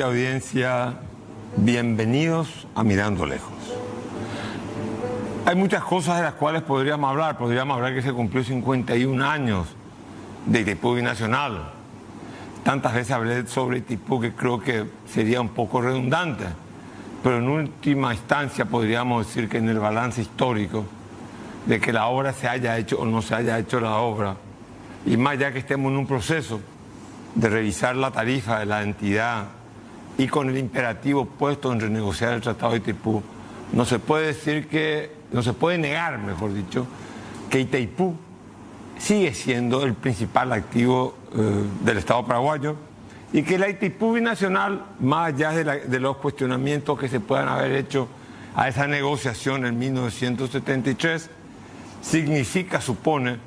Audiencia, bienvenidos a Mirando Lejos. Hay muchas cosas de las cuales podríamos hablar. Podríamos hablar que se cumplió 51 años de Itaipú Binacional. Tantas veces hablé sobre Itaipú que creo que sería un poco redundante, pero en última instancia podríamos decir que en el balance histórico de que la obra se haya hecho o no se haya hecho la obra, y más ya que estemos en un proceso de revisar la tarifa de la entidad y con el imperativo puesto en renegociar el Tratado de Itaipú, no se puede negar, mejor dicho, que Itaipú sigue siendo el principal activo del Estado paraguayo y que la Itaipú Binacional, más allá de los cuestionamientos que se puedan haber hecho a esa negociación en 1973, supone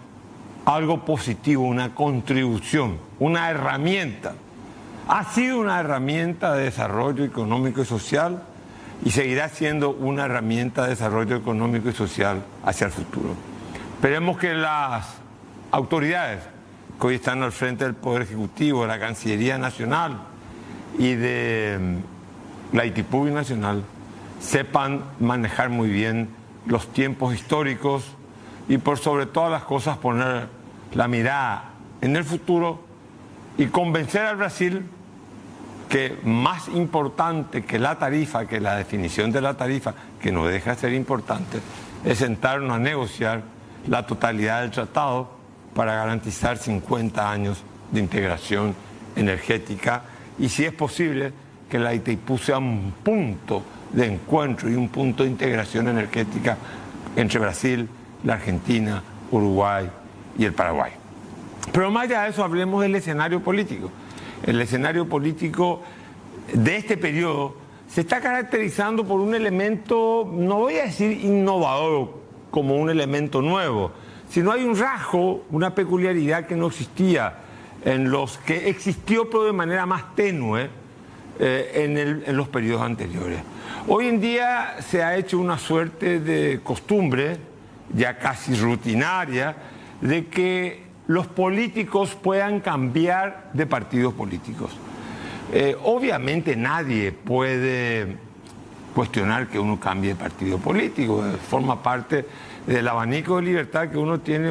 algo positivo, una contribución, una herramienta. Ha sido una herramienta de desarrollo económico y social y seguirá siendo una herramienta de desarrollo económico y social hacia el futuro. Esperemos que las autoridades que hoy están al frente del Poder Ejecutivo, de la Cancillería Nacional y de la Itaipú Binacional sepan manejar muy bien los tiempos históricos y por sobre todas las cosas poner la mirada en el futuro y convencer al Brasil que más importante que la tarifa, que la definición de la tarifa, que no deja de ser importante, es sentarnos a negociar la totalidad del tratado para garantizar 50 años de integración energética y, si es posible, que la Itaipú sea un punto de encuentro y un punto de integración energética entre Brasil, la Argentina, Uruguay y el Paraguay. Pero más allá de eso, hablemos del escenario político. El escenario político de este periodo se está caracterizando por un elemento, no voy a decir innovador como un elemento nuevo, sino hay un rasgo, una peculiaridad que no existía en los que existió pero de manera más tenue en los periodos anteriores. Hoy en día se ha hecho una suerte de costumbre, ya casi rutinaria, de que los políticos puedan cambiar de partidos políticos. Obviamente nadie puede cuestionar que uno cambie de partido político, forma parte del abanico de libertad que uno tiene.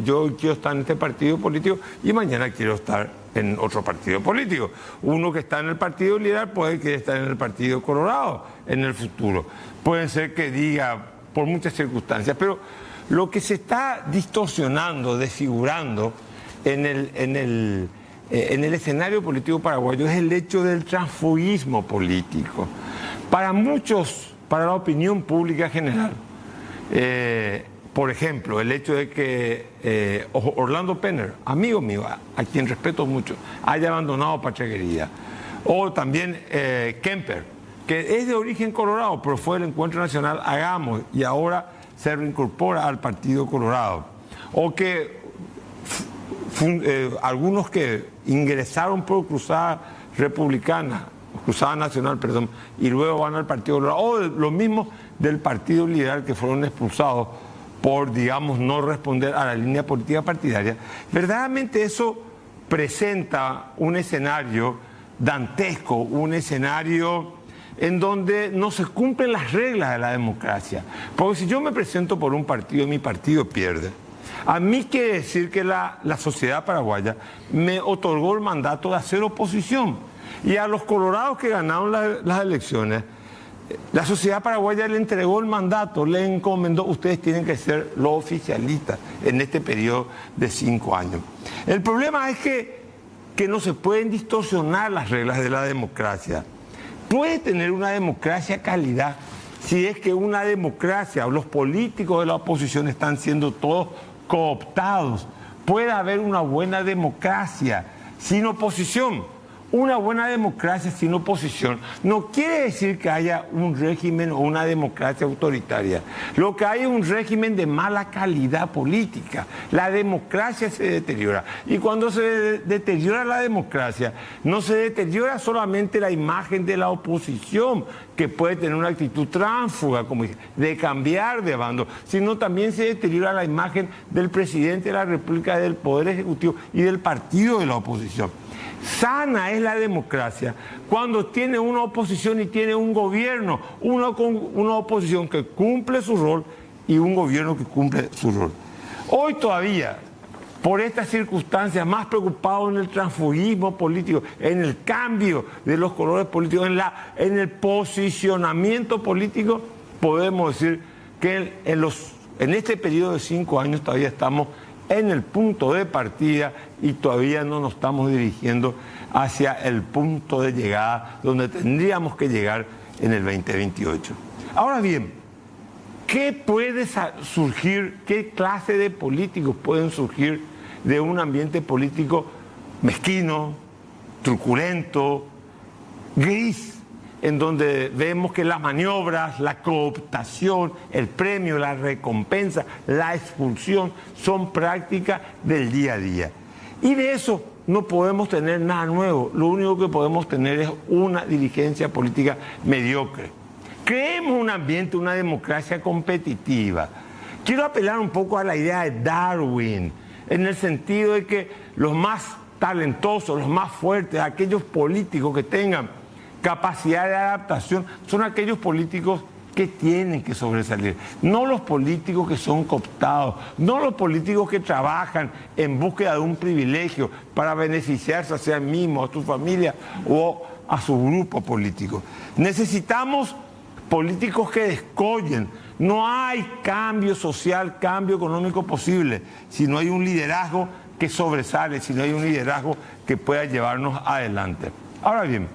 Yo quiero estar en este partido político y mañana quiero estar en otro partido político. Uno que está en el Partido Liberal puede querer estar en el Partido Colorado en el futuro. Puede ser que diga por muchas circunstancias, pero lo que se está distorsionando, desfigurando en el escenario político paraguayo es el hecho del transfugismo político. Para muchos, para la opinión pública general, por ejemplo, el hecho de que Orlando Penner, amigo mío, a quien respeto mucho, haya abandonado Patria Querida, o también Kemper, que es de origen colorado, pero fue del Encuentro Nacional Hagamos y ahora se reincorpora al Partido Colorado, o que algunos que ingresaron por Cruzada Republicana, Cruzada Nacional, perdón, y luego van al Partido Colorado, o los mismos del Partido Liberal que fueron expulsados por, digamos, no responder a la línea política partidaria. Verdaderamente eso presenta un escenario dantesco, un escenario en donde no se cumplen las reglas de la democracia. Porque si yo me presento por un partido y mi partido pierde, a mí quiere decir que la sociedad paraguaya me otorgó el mandato de hacer oposición. Y a los colorados que ganaron las elecciones, la sociedad paraguaya le entregó el mandato, le encomendó: ustedes tienen que ser los oficialistas en este periodo de 5 años. El problema es que no se pueden distorsionar las reglas de la democracia. Puede tener una democracia calidad si es que una democracia o los políticos de la oposición están siendo todos cooptados. Puede haber una buena democracia sin oposición. Una buena democracia sin oposición no quiere decir que haya un régimen o una democracia autoritaria. Lo que hay es un régimen de mala calidad política. La democracia se deteriora. Y cuando se deteriora la democracia, no se deteriora solamente la imagen de la oposición, que puede tener una actitud tránsfuga, como dije, de cambiar de bando, sino también se deteriora la imagen del presidente de la República, del Poder Ejecutivo y del partido de la oposición. Sana es la democracia cuando tiene una oposición y tiene un gobierno, una oposición que cumple su rol y un gobierno que cumple su rol. Hoy todavía, por estas circunstancias, más preocupados en el transfugismo político, en el cambio de los colores políticos, en el posicionamiento político, podemos decir que en este periodo de 5 años todavía estamos en el punto de partida y todavía no nos estamos dirigiendo hacia el punto de llegada donde tendríamos que llegar en el 2028. Ahora bien, ¿qué puede surgir, qué clase de políticos pueden surgir de un ambiente político mezquino, truculento, gris, en donde vemos que las maniobras, la cooptación, el premio, la recompensa, la expulsión son prácticas del día a día? Y de eso no podemos tener nada nuevo, lo único que podemos tener es una dirigencia política mediocre. Creemos un ambiente, una democracia competitiva. Quiero apelar un poco a la idea de Darwin, en el sentido de que los más talentosos, los más fuertes, aquellos políticos que tengan capacidad de adaptación, son aquellos políticos que tienen que sobresalir, no los políticos que son cooptados, no los políticos que trabajan en búsqueda de un privilegio para beneficiarse a sí mismos, a su familia o a su grupo político. Necesitamos políticos que descollen. No hay cambio social, cambio económico posible si no hay un liderazgo que sobresale, si no hay un liderazgo que pueda llevarnos adelante. Ahora bien,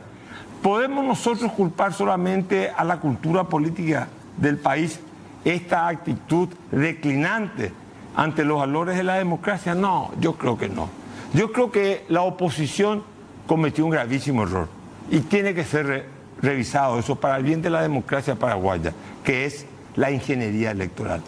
¿podemos nosotros culpar solamente a la cultura política del país esta actitud declinante ante los valores de la democracia? No, yo creo que no. Yo creo que la oposición cometió un gravísimo error y tiene que ser revisado eso para el bien de la democracia paraguaya, que es la ingeniería electoral.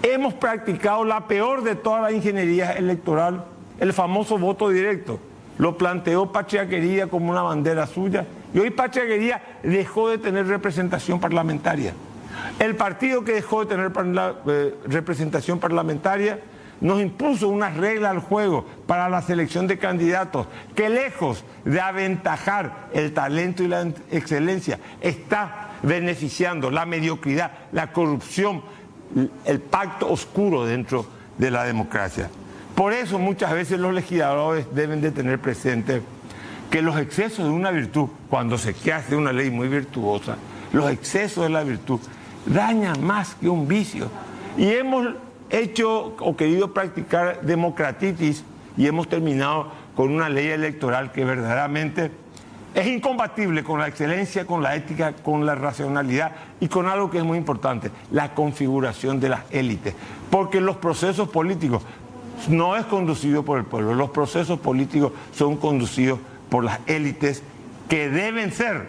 Hemos practicado la peor de toda la ingeniería electoral, el famoso voto directo. Lo planteó Patria Querida como una bandera suya y hoy Patria Querida dejó de tener representación parlamentaria. El partido que dejó de tener representación parlamentaria nos impuso unas reglas al juego para la selección de candidatos que, lejos de aventajar el talento y la excelencia, está beneficiando la mediocridad, la corrupción, el pacto oscuro dentro de la democracia. Por eso muchas veces los legisladores deben de tener presente que los excesos de una virtud, cuando se hace una ley muy virtuosa, los excesos de la virtud dañan más que un vicio. Y hemos hecho o querido practicar democratitis y hemos terminado con una ley electoral que verdaderamente es incompatible con la excelencia, con la ética, con la racionalidad y con algo que es muy importante, la configuración de las élites. Porque los procesos políticos no es conducido por el pueblo, los procesos políticos son conducidos por las élites que deben ser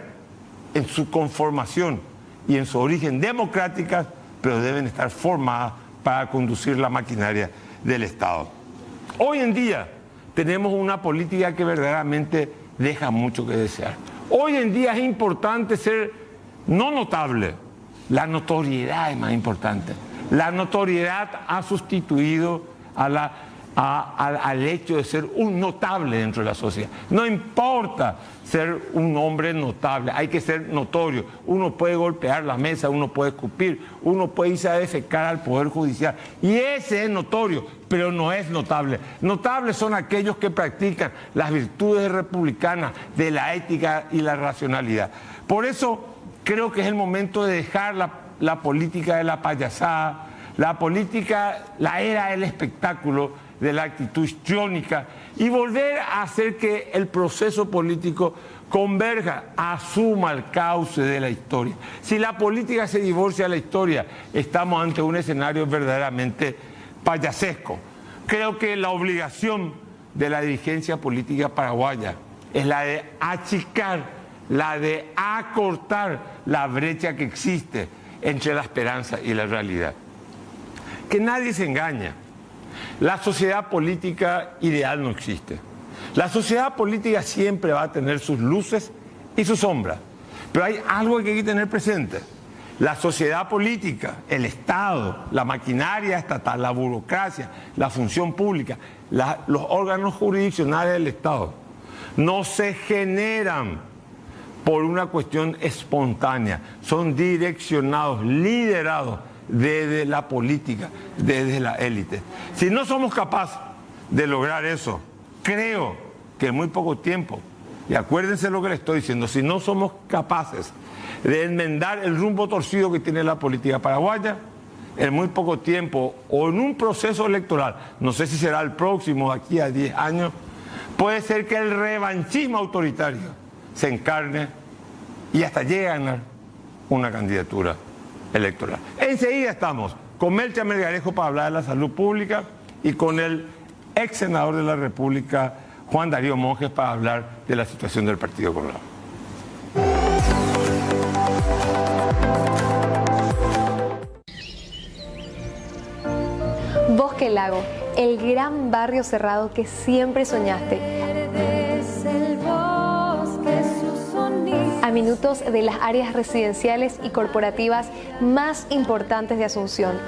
en su conformación y en su origen democráticas, pero deben estar formadas para conducir la maquinaria del Estado. Hoy en día tenemos una política que verdaderamente deja mucho que desear. Hoy en día es importante ser no notable, la notoriedad es más importante. La notoriedad ha sustituido al hecho de ser un notable dentro de la sociedad. No importa ser un hombre notable, hay que ser notorio. Uno puede golpear la mesa, uno puede escupir, uno puede irse a defecar al Poder Judicial. Y ese es notorio, pero no es notable. Notables son aquellos que practican las virtudes republicanas de la ética y la racionalidad. Por eso creo que es el momento de dejar la política de la payasada, la política, la era del espectáculo, de la actitud histriónica y volver a hacer que el proceso político converja, asuma el cauce de la historia. Si la política se divorcia de la historia, estamos ante un escenario verdaderamente payasesco. Creo que la obligación de la dirigencia política paraguaya es la de achicar, la de acortar la brecha que existe entre la esperanza y la realidad. Que nadie se engaña. La sociedad política ideal no existe. La sociedad política siempre va a tener sus luces y sus sombras. Pero hay algo que hay que tener presente. La sociedad política, el Estado, la maquinaria estatal, la burocracia, la función pública, los órganos jurisdiccionales del Estado, no se generan por una cuestión espontánea, son direccionados, liderados desde la política, desde la élite. Si no somos capaces de lograr eso, creo que en muy poco tiempo, y acuérdense lo que les estoy diciendo, si no somos capaces de enmendar el rumbo torcido que tiene la política paraguaya, en muy poco tiempo o en un proceso electoral, no sé si será el próximo, aquí a 10 años, puede ser que el revanchismo autoritario se encarne y hasta llegue a ganar una candidatura electoral. Enseguida estamos con Melcha Melgarejo para hablar de la salud pública y con el ex senador de la República, Juan Darío Monjes, para hablar de la situación del Partido Colorado. Bosque Lago, el gran barrio cerrado que siempre soñaste. A minutos de las áreas residenciales y corporativas más importantes de Asunción.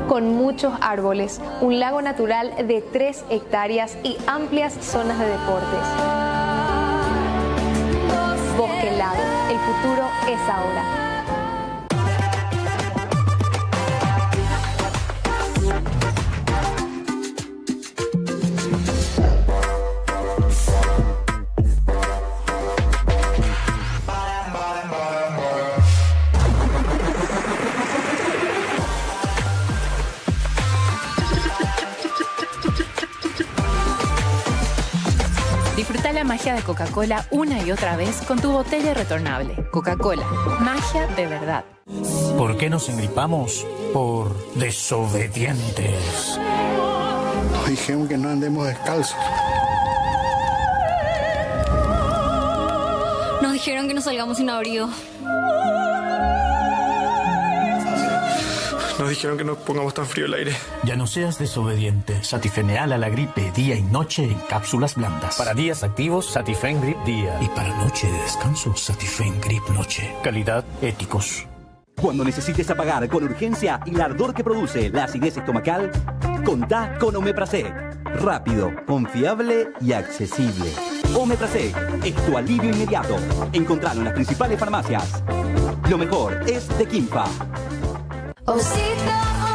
Con muchos árboles, un lago natural de 3 hectáreas y amplias zonas de deportes. Bosque Lago, el futuro es ahora. Disfruta la magia de Coca-Cola una y otra vez con tu botella retornable. Coca-Cola, magia de verdad. ¿Por qué nos engripamos? Por desobedientes. Nos dijeron que no andemos descalzos. Nos dijeron que no salgamos sin abrigo. Nos dijeron que no pongamos tan frío el aire. Ya no seas desobediente. Satifeneal a la gripe día y noche en cápsulas blandas. Para días activos, Satifen Grip Día. Y para noche de descanso, Satifen Grip Noche. Calidad, éticos. Cuando necesites apagar con urgencia el ardor que produce la acidez estomacal, contá con Omeprazec. Rápido, confiable y accesible. Omeprazec es tu alivio inmediato. Encontralo en las principales farmacias. Lo mejor es de Quimpa. Osito,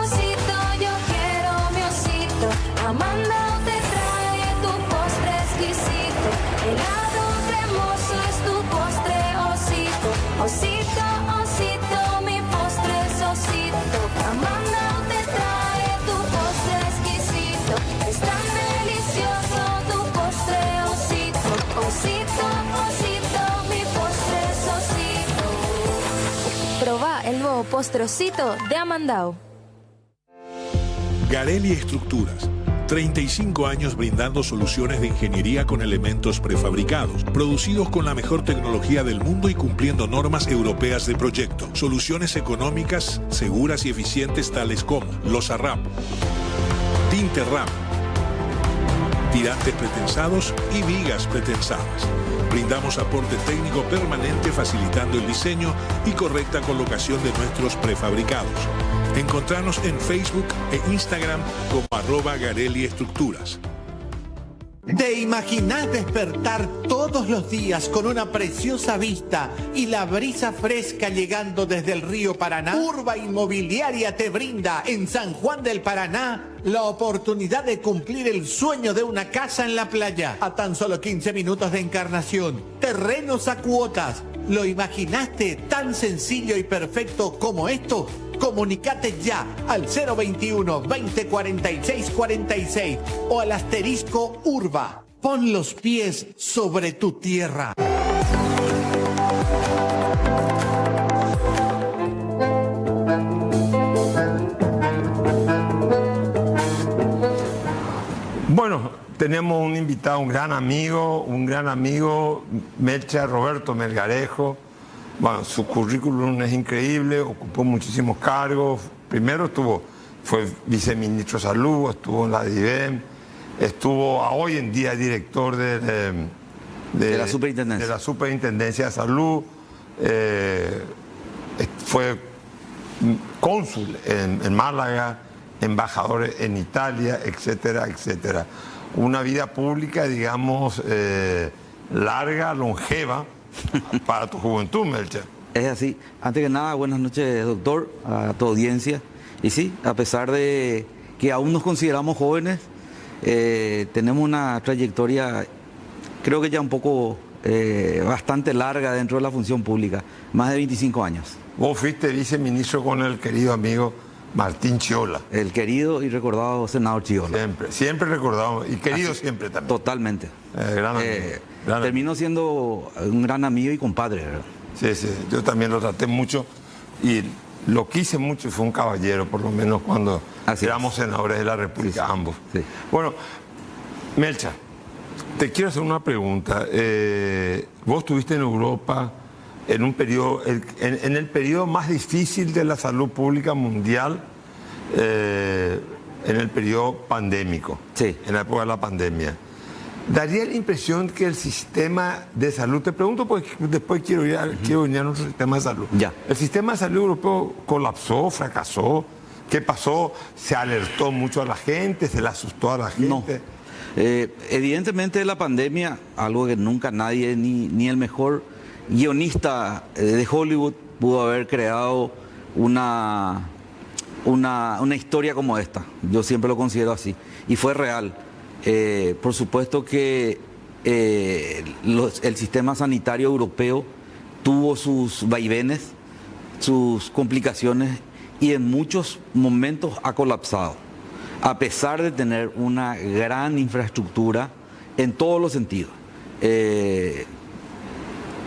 osito, yo quiero mi osito. Amanda te trae tu postre exquisito. Helado cremoso es tu postre, osito. Osito, osito, mi postre es osito. Amanda te trae tu postre exquisito. Es tan delicioso tu postre, osito. Osito, osito, mi postre es osito. Probá el nuevo postrocito de Amandao. Garelli Estructuras. 35 años brindando soluciones de ingeniería con elementos prefabricados, producidos con la mejor tecnología del mundo y cumpliendo normas europeas de proyecto. Soluciones económicas, seguras y eficientes tales como Losarrap, Tinterrap, tirantes pretensados y vigas pretensadas. Brindamos aporte técnico permanente facilitando el diseño y correcta colocación de nuestros prefabricados. Encontranos en Facebook e Instagram como @Garelli Estructuras. ¿Te imaginas despertar todos los días con una preciosa vista y la brisa fresca llegando desde el río Paraná? Urba Inmobiliaria te brinda en San Juan del Paraná la oportunidad de cumplir el sueño de una casa en la playa a tan solo 15 minutos de Encarnación. Terrenos a cuotas. ¿Lo imaginaste tan sencillo y perfecto como esto? Comunicate ya al 021 20 46 46 o al asterisco Urba. Pon los pies sobre tu tierra. Bueno, tenemos un invitado, un gran amigo, Melcha Roberto Melgarejo. Bueno, su currículum es increíble, ocupó muchísimos cargos. Primero fue viceministro de Salud, estuvo en la DIVEM, estuvo hoy en día director de la Superintendencia de Salud, fue cónsul en Málaga, embajador en Italia, etcétera, etcétera. una vida pública, digamos, larga, longeva, para tu juventud, Melcha. Es así. Antes que nada, buenas noches, doctor, a tu audiencia. Y sí, a pesar de que aún nos consideramos jóvenes, tenemos una trayectoria, creo que ya un poco, bastante larga dentro de la función pública, más de 25 años. Vos fuiste viceministro con el querido amigo Martín Chiola. El querido y recordado senador Chiola. Siempre, siempre recordado y querido así, siempre también. Totalmente. Gran amigo. Terminó siendo un gran amigo y compadre, ¿verdad? Sí, sí, yo también lo traté mucho y lo quise mucho y fue un caballero, por lo menos cuando éramos senadores de la República, ambos. Sí. Bueno, Melcha, te quiero hacer una pregunta. Vos estuviste en Europa en un periodo, en el periodo más difícil de la salud pública mundial, en el periodo pandémico, en la época de la pandemia. Daría la impresión que el sistema de salud, te pregunto porque después quiero ir a nuestro sistema de salud. Ya. ¿El sistema de salud europeo colapsó, fracasó? ¿Qué pasó? ¿Se alertó mucho a la gente? ¿Se le asustó a la gente? No. Evidentemente la pandemia, algo que nunca nadie, ni el mejor guionista de Hollywood pudo haber creado una historia como esta. Yo siempre lo considero así. Y fue real. Por supuesto que el sistema sanitario europeo tuvo sus vaivenes, sus complicaciones y en muchos momentos ha colapsado, a pesar de tener una gran infraestructura en todos los sentidos.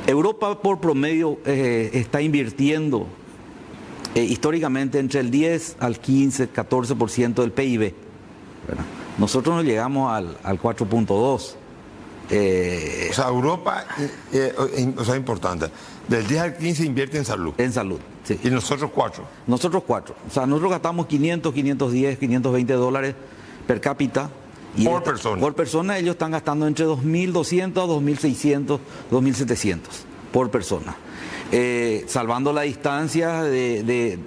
Europa por promedio está invirtiendo históricamente entre el 10 al 15, 14% del PIB, ¿verdad? Nosotros no llegamos al 4.2. O sea, Europa, o sea, importante, del 10 al 15 invierte en salud. En salud, sí. ¿Y nosotros 4? Nosotros 4. O sea, nosotros gastamos 500, 510, 520 dólares per cápita. Y por persona. Por persona ellos están gastando entre 2.200 a 2.600, 2.700 por persona. Salvando la distancia de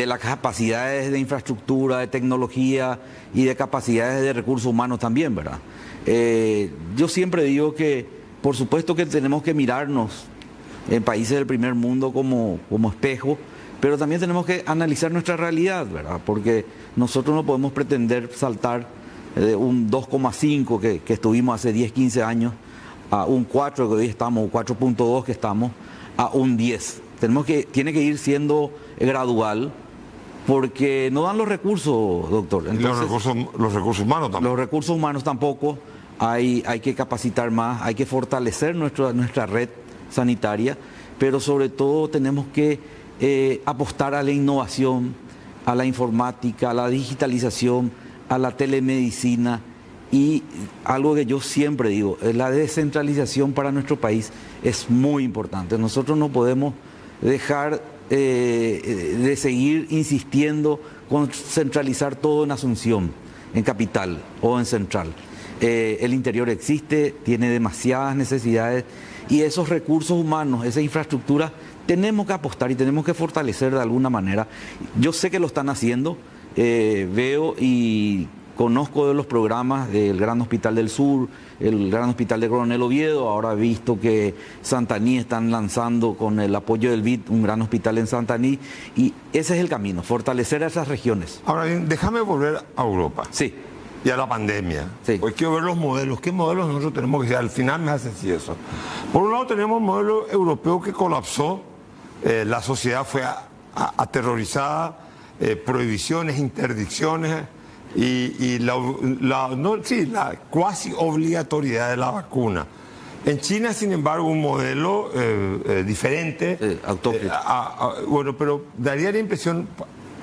las capacidades de infraestructura, de tecnología y de capacidades de recursos humanos también, ¿verdad? Yo siempre digo que, por supuesto que tenemos que mirarnos en países del primer mundo como espejo, pero también tenemos que analizar nuestra realidad, ¿verdad? Porque nosotros no podemos pretender saltar de un 2,5 que estuvimos hace 10, 15 años, a un 4 que hoy estamos, o 4.2 que estamos, a un 10. Tiene que ir siendo gradual, porque no dan los recursos, doctor. Entonces, y los recursos humanos tampoco. Los recursos humanos tampoco. Hay que capacitar más, hay que fortalecer nuestra red sanitaria, pero sobre todo tenemos que apostar a la innovación, a la informática, a la digitalización, a la telemedicina, y algo que yo siempre digo, la descentralización para nuestro país es muy importante. Nosotros no podemos dejar de seguir insistiendo con centralizar todo en Asunción, en Capital o en Central. El interior existe, tiene demasiadas necesidades y esos recursos humanos, esa infraestructura, tenemos que apostar y tenemos que fortalecer de alguna manera. Yo sé que lo están haciendo, veo y conozco de los programas del Gran Hospital del Sur, el Gran Hospital de Coronel Oviedo. Ahora he visto que Santaní están lanzando con el apoyo del BID un gran hospital en Santaní, y ese es el camino, fortalecer a esas regiones. Ahora bien, déjame volver a Europa. Sí. Y a la pandemia. Sí. Pues quiero ver los modelos. ¿Qué modelos nosotros tenemos que hacer? Al final me hace así eso. Por un lado tenemos un modelo europeo que colapsó, la sociedad fue aterrorizada, prohibiciones, interdicciones y la cuasi obligatoriedad de la vacuna. En China, sin embargo, un modelo diferente. Bueno, pero daría la impresión,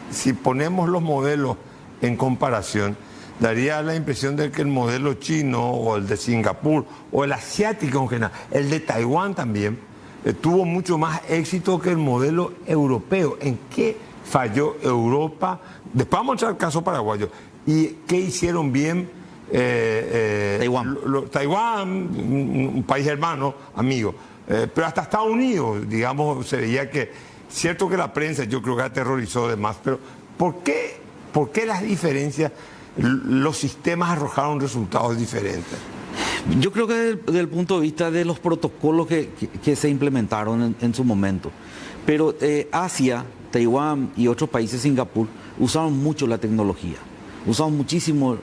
si ponemos los modelos en comparación, daría la impresión de que el modelo chino o el de Singapur o el asiático en general, el de Taiwán también, tuvo mucho más éxito que el modelo europeo. ¿En qué falló Europa? Después vamos a echar el caso paraguayo. ¿Y qué hicieron bien Taiwán? Taiwán, un país hermano, amigo. Pero hasta Estados Unidos, digamos, se veía que, cierto que la prensa yo creo que aterrorizó de más, pero ¿por qué las diferencias los sistemas arrojaron resultados diferentes? Yo creo que desde el punto de vista de los protocolos que se implementaron en su momento. Pero Asia, Taiwán y otros países, Singapur, usaron mucho la tecnología. Usaron muchísimo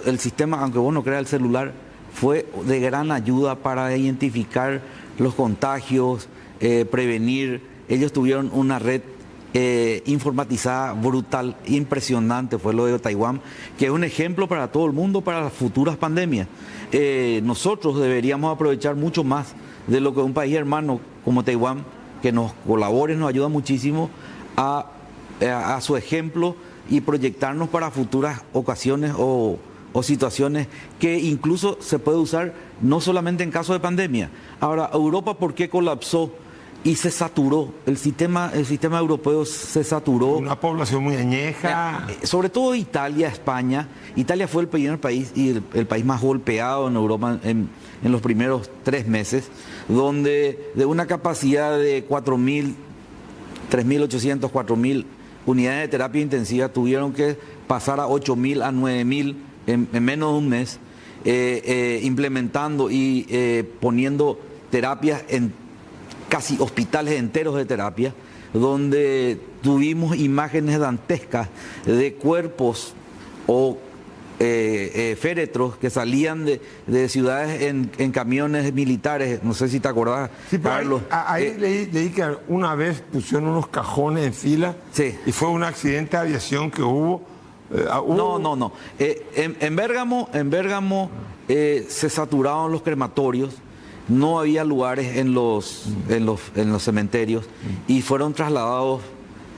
el sistema, aunque vos no creas, el celular fue de gran ayuda para identificar los contagios, prevenir. Ellos tuvieron una red informatizada brutal, impresionante, fue lo de Taiwán, que es un ejemplo para todo el mundo para las futuras pandemias. Nosotros deberíamos aprovechar mucho más de lo que un país hermano como Taiwán, que nos colabore, nos ayuda muchísimo a su ejemplo y proyectarnos para futuras ocasiones o situaciones que incluso se puede usar no solamente en caso de pandemia. Ahora, Europa, ¿por qué colapsó y se saturó? El sistema europeo se saturó. Una población muy añeja. Sobre todo Italia, España. Italia fue el primer país y el país más golpeado en Europa en los primeros 3 meses, donde de una capacidad de 4.000, 3.800, 4.000 unidades de terapia intensiva tuvieron que pasar a 8.000, a 9.000 en menos de un mes, implementando y poniendo terapias en casi hospitales enteros de terapia, donde tuvimos imágenes dantescas de cuerpos o féretros que salían de ciudades en camiones militares. No sé si te acordás, sí, Carlos. Ahí leí que una vez pusieron unos cajones en fila, sí, y fue un accidente de aviación que hubo. No. En Bérgamo se saturaron los crematorios, no había lugares en los cementerios y fueron trasladados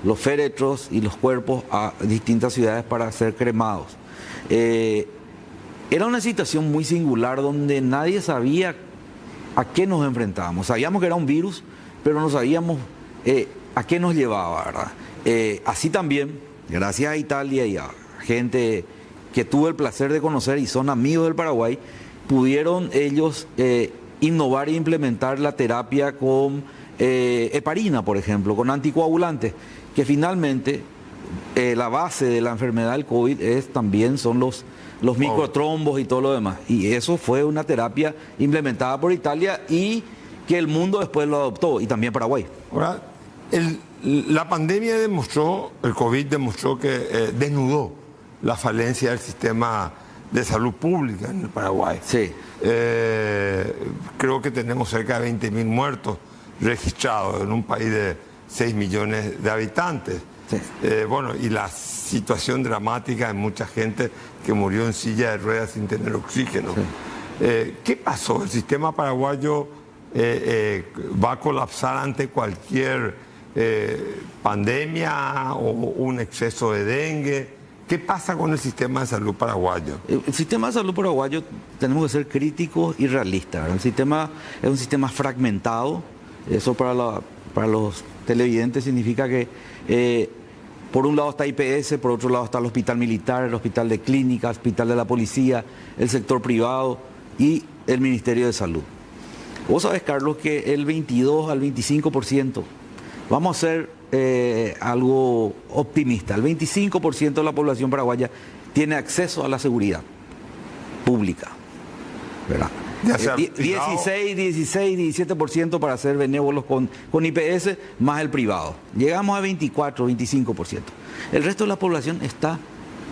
los féretros y los cuerpos a distintas ciudades para ser cremados. Era una situación muy singular donde nadie sabía a qué nos enfrentábamos. Sabíamos que era un virus, pero no sabíamos a qué nos llevaba, ¿verdad? Así también, gracias a Italia y a gente que tuve el placer de conocer y son amigos del Paraguay, pudieron ellos innovar e implementar la terapia con heparina, por ejemplo, con anticoagulantes, que finalmente la base de la enfermedad del COVID también son los microtrombos y todo lo demás. Y eso fue una terapia implementada por Italia y que el mundo después lo adoptó, y también Paraguay. Ahora, la pandemia demostró, el COVID demostró que desnudó la falencia del sistema de salud pública en el Paraguay. Sí. Creo que tenemos cerca de 20.000 muertos registrados en un país de 6 millones de habitantes. Sí. Bueno, y la situación dramática de mucha gente que murió en silla de ruedas sin tener oxígeno. Sí. ¿Qué pasó? ¿El sistema paraguayo va a colapsar ante cualquier pandemia o un exceso de dengue? ¿Qué pasa con el sistema de salud paraguayo? El sistema de salud paraguayo tenemos que ser críticos y realistas, ¿verdad? El sistema es un sistema fragmentado. Eso para los televidentes significa que por un lado está IPS, por otro lado está el hospital militar, el hospital de clínica, el hospital de la policía, el sector privado y el Ministerio de Salud. Vos sabés, Carlos, que el 22 al 25%, vamos a ser algo optimista, el 25% de la población paraguaya tiene acceso a la seguridad pública, ¿verdad? 17% para ser benévolos con IPS más el privado. Llegamos a 24, 25%. El resto de la población está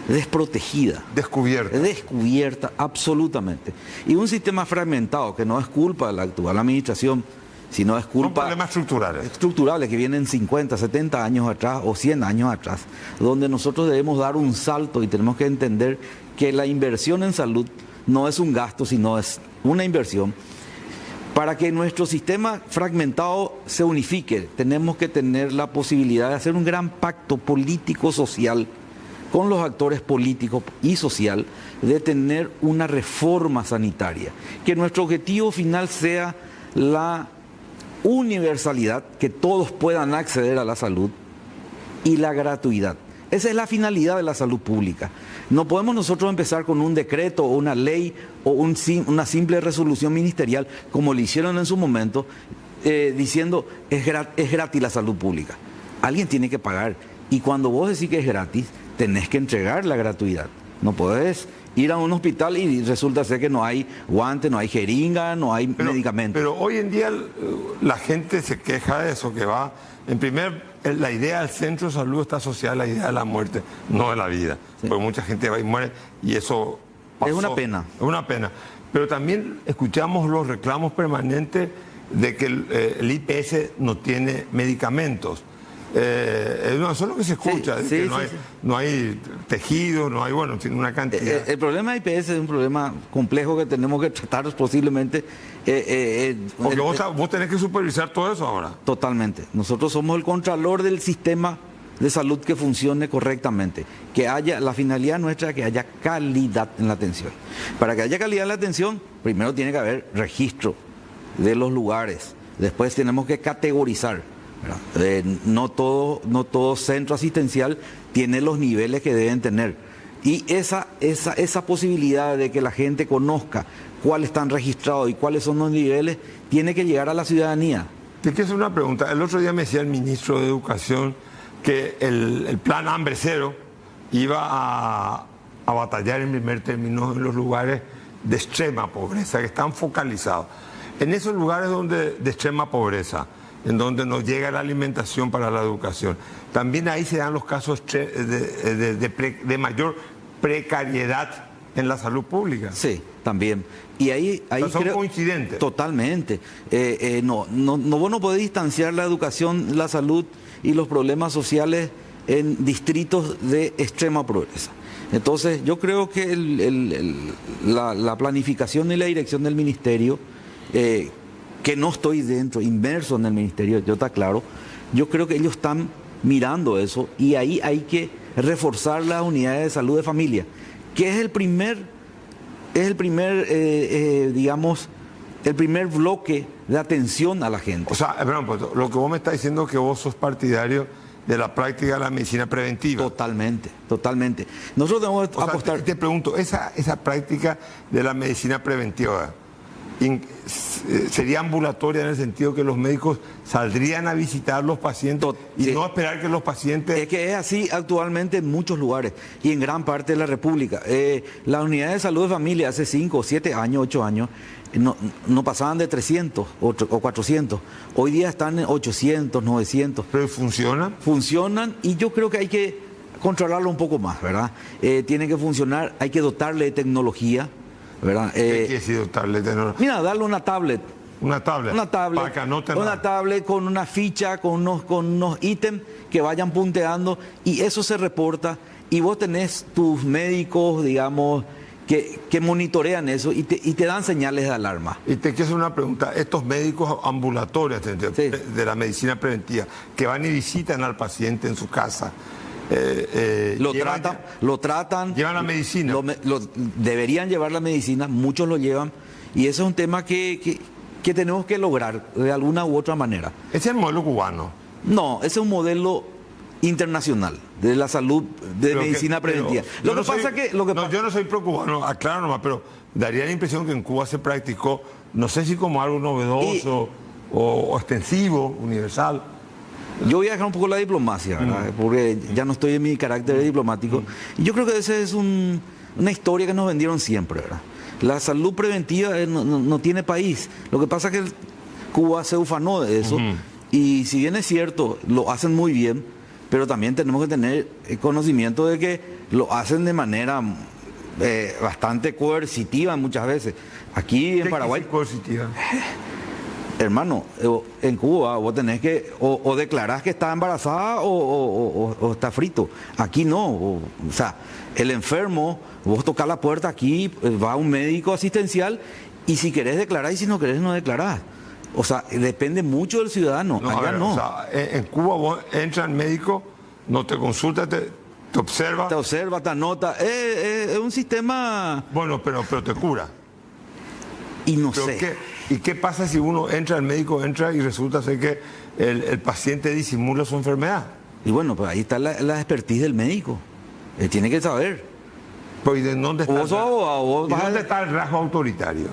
desprotegida. Descubierta, absolutamente. Y un sistema fragmentado que no es culpa de la actual administración, sino es culpa... Son problemas estructurales. Estructurales que vienen 50, 70 años atrás o 100 años atrás, donde nosotros debemos dar un salto y tenemos que entender que la inversión en salud no es un gasto, sino es una inversión. Para que nuestro sistema fragmentado se unifique, tenemos que tener la posibilidad de hacer un gran pacto político-social con los actores políticos y social, de tener una reforma sanitaria. Que nuestro objetivo final sea la universalidad, que todos puedan acceder a la salud, y la gratuidad. Esa es la finalidad de la salud pública. No podemos nosotros empezar con un decreto o una ley o una simple resolución ministerial, como le hicieron en su momento, diciendo es gratis la salud pública. Alguien tiene que pagar. Y cuando vos decís que es gratis, tenés que entregar la gratuidad. No podés ir a un hospital y resulta ser que no hay guante, no hay jeringa, no hay medicamentos. Pero hoy en día la gente se queja de eso, que va, la idea del centro de salud está asociada a la idea de la muerte, no de la vida. Sí. Porque mucha gente va y muere y eso pasó. Es una pena. Es una pena. Pero también escuchamos los reclamos permanentes de que el IPS no tiene medicamentos. Eso es lo que se escucha, que no hay tejido, no hay, bueno, en fin, una cantidad. El problema de IPS es un problema complejo que tenemos que tratar posiblemente. Porque vos tenés que supervisar todo eso ahora. Totalmente. Nosotros somos el contralor del sistema de salud que funcione correctamente. Que haya, la finalidad nuestra es que haya calidad en la atención. Para que haya calidad en la atención, primero tiene que haber registro de los lugares. Después tenemos que categorizar. No todo centro asistencial tiene los niveles que deben tener. Y esa posibilidad de que la gente conozca cuáles están registrados y cuáles son los niveles, tiene que llegar a la ciudadanía. Te quiero hacer una pregunta. El otro día me decía el ministro de Educación que el plan Hambre Cero iba a batallar en primer término en los lugares de extrema pobreza, que están focalizados. En esos lugares de extrema pobreza, en donde no llega la alimentación para la educación. También ahí se dan los casos de mayor precariedad en la salud pública. Sí, también. Y ahí son coincidentes. Totalmente. Vos no podés distanciar la educación, la salud y los problemas sociales en distritos de extrema pobreza. Entonces, yo creo que la planificación y la dirección del ministerio, que no estoy inmerso en el ministerio, yo está claro, yo creo que ellos están mirando eso y ahí hay que reforzar las unidades de salud de familia, que es el primer bloque de atención a la gente. O sea, lo que vos me estás diciendo es que vos sos partidario de la práctica de la medicina preventiva. Totalmente. Nosotros tenemos que apostar. Te pregunto, esa práctica de la medicina preventiva, ¿sería ambulatoria en el sentido que los médicos saldrían a visitar los pacientes y no esperar que los pacientes... Es que es así actualmente en muchos lugares y en gran parte de la República. Las unidades de salud de familia hace 5, 7 años, 8 años, no pasaban de 300 o 400. Hoy día están en 800, 900. ¿Pero funcionan? Funcionan y yo creo que hay que controlarlo un poco más, ¿verdad? Tiene que funcionar, hay que dotarle de tecnología, ¿verdad? ¿Qué quiere decir dotarle de tecnología? Mira, darle una tablet. ¿Una tablet? Una tablet. Para que anoten una tablet con una ficha, con unos ítems que vayan punteando y eso se reporta y vos tenés tus médicos, digamos, que monitorean eso y te dan señales de alarma. Y te quiero hacer una pregunta. Estos médicos ambulatorios de la medicina preventiva que van y visitan al paciente en su casa, lo tratan. Llevan la medicina. Deberían llevar la medicina, muchos lo llevan y eso es un tema que tenemos que lograr de alguna u otra manera. ¿Ese es el modelo cubano? No, ese es un modelo internacional de la salud, de medicina preventiva. Yo no soy pro cubano, aclaro nomás, pero daría la impresión que en Cuba se practicó, no sé si como algo novedoso o extensivo, universal. Yo voy a dejar un poco la diplomacia, ¿verdad? Porque ya no estoy en mi carácter diplomático. Y yo creo que esa es una historia que nos vendieron siempre, ¿verdad? La salud preventiva no tiene país. Lo que pasa es que Cuba se ufanó de eso. Y si bien es cierto, lo hacen muy bien, pero también tenemos que tener conocimiento de que lo hacen de manera bastante coercitiva muchas veces. Aquí en Paraguay... ¿Qué coercitiva? Hermano, en Cuba vos tenés que o declarás que está embarazada o está frito. Aquí no. O sea, el enfermo, vos tocás la puerta aquí, va un médico asistencial y si querés declarar y si no querés no declarás. O sea, depende mucho del ciudadano. Allá no. O sea, en Cuba vos entras al médico, no te consulta, te observa. Te observa, te anota. Es un sistema... Bueno, pero te cura. Y no sé. ¿Y qué pasa si uno entra al médico, y resulta ser que el paciente disimula su enfermedad? Y bueno, pues ahí está la expertise del médico. Él tiene que saber. Pues, ¿y dónde está, ¿dónde está el rasgo autoritario?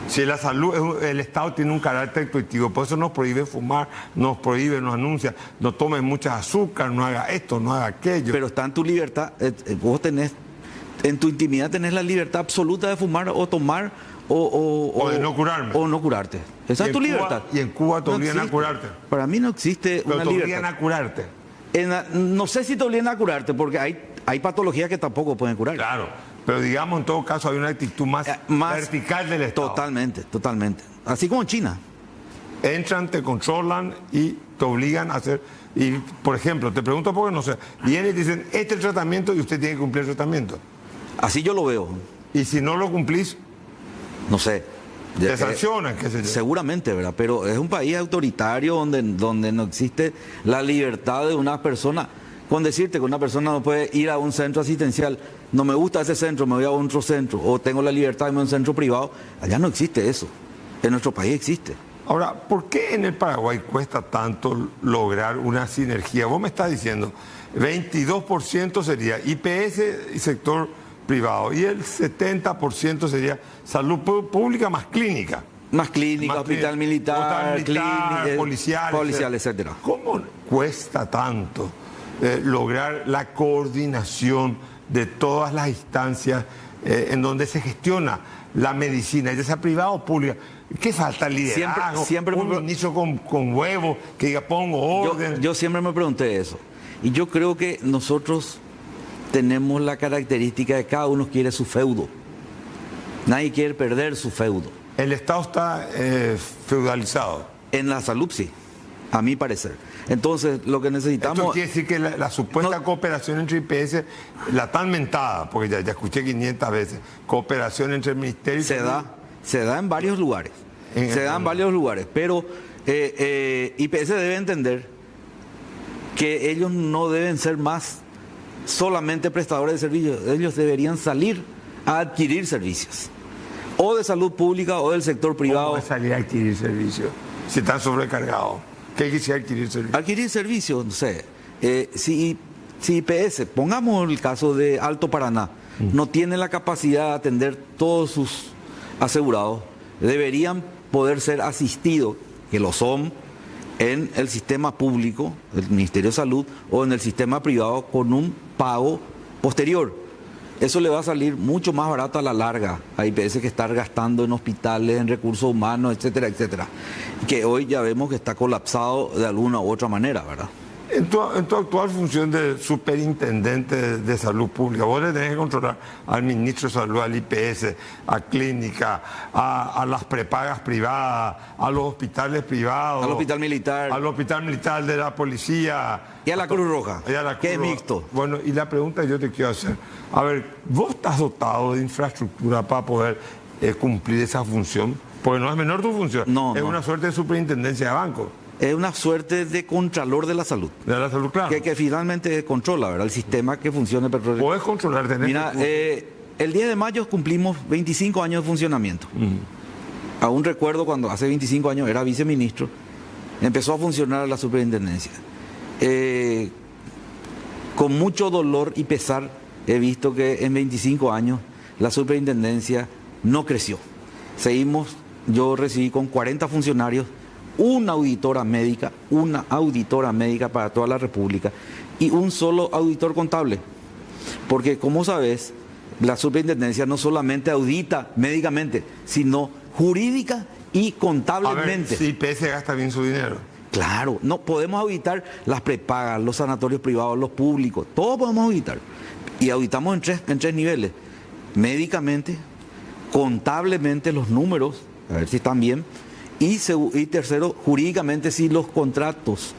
Si la salud, el Estado tiene un carácter intuitivo, por eso nos prohíbe fumar, nos anuncia, no tomes muchas azúcar, no haga esto, no haga aquello. Pero está en tu libertad, vos tenés en tu intimidad tenés la libertad absoluta de fumar o tomar o de no curarme. O no curarte. Esa es tu libertad. Y en Cuba te obligan a curarte. Para mí no existe pero una te libertad. obligan a curarte. No sé si te obligan a curarte, porque hay patologías que tampoco pueden curar. Claro, pero digamos en todo caso hay una actitud más vertical del Estado. Totalmente. Así como en China. Entran, te controlan y te obligan a hacer... Y, por ejemplo, te pregunto porque no sé, vienen y dicen, este es el tratamiento y usted tiene que cumplir el tratamiento. Así yo lo veo. Y si no lo cumplís... No sé. Te sancionan, qué sé yo. Seguramente, ¿verdad? Pero es un país autoritario donde no existe la libertad de una persona. Con decirte que una persona no puede ir a un centro asistencial, no me gusta ese centro, me voy a otro centro, o tengo la libertad de irme a un centro privado. Allá no existe eso. En nuestro país existe. Ahora, ¿por qué en el Paraguay cuesta tanto lograr una sinergia? Vos me estás diciendo, 22% sería IPS y sector privado, y el 70% sería salud pública más clínica. Más clínica, hospital militar, clínica, policial, etcétera. ¿Cómo cuesta tanto lograr la coordinación de todas las instancias en donde se gestiona la medicina, ya sea privada o pública? ¿Qué falta? Liderazgo, siempre un ministro con huevos que diga pongo orden. Yo siempre me pregunté eso. Y yo creo que nosotros tenemos la característica de cada uno quiere su feudo. Nadie quiere perder su feudo. El Estado está feudalizado. En la salud sí, a mi parecer. Entonces lo que necesitamos... Esto quiere decir que la supuesta cooperación entre IPS, la tan mentada, porque ya escuché 500 veces, cooperación entre el Ministerio... Se da en varios lugares. Pero IPS debe entender que ellos no deben ser más solamente prestadores de servicios. Ellos deberían salir a adquirir servicios. O de salud pública o del sector privado. ¿Cómo salir a adquirir servicios? Si están sobrecargados. ¿Qué hay que decir adquirir servicios? Adquirir servicios, no sé. Si IPS, pongamos el caso de Alto Paraná, no tiene la capacidad de atender todos sus asegurados, deberían poder ser asistidos, que lo son, en el sistema público, el Ministerio de Salud, o en el sistema privado con un pago posterior. Eso le va a salir mucho más barato a la larga a IPS que estar gastando en hospitales, en recursos humanos, etcétera, etcétera. Que hoy ya vemos que está colapsado de alguna u otra manera, ¿verdad? En tu actual función de superintendente de salud pública, vos le tenés que controlar al ministro de Salud, al IPS, a clínica, a las prepagas privadas, a los hospitales privados. Al hospital militar. Al hospital militar de la policía. Y a la Cruz Roja, que es mixto. Bueno, y la pregunta que yo te quiero hacer, a ver, ¿vos estás dotado de infraestructura para poder cumplir esa función? Porque no es menor tu función, es una suerte de superintendencia de banco. Es una suerte de contralor de la salud. De la salud, claro. Que finalmente controla, ¿verdad? El sistema que funciona el petróleo. Puedes controlar, tenés. Mira, el 10 de mayo cumplimos 25 años de funcionamiento. Aún recuerdo cuando hace 25 años era viceministro, empezó a funcionar la superintendencia. Con mucho dolor y pesar he visto que en 25 años la superintendencia no creció. Yo recibí con 40 funcionarios, una auditora médica para toda la República y un solo auditor contable. Porque, como sabes, la superintendencia no solamente audita médicamente, sino jurídica y contablemente. A ver, si IPS gasta bien su dinero. Claro, no podemos auditar las prepagas, los sanatorios privados, los públicos, todo podemos auditar. Y auditamos en tres niveles: médicamente, contablemente los números, a ver si están bien. Y tercero, jurídicamente, si los contratos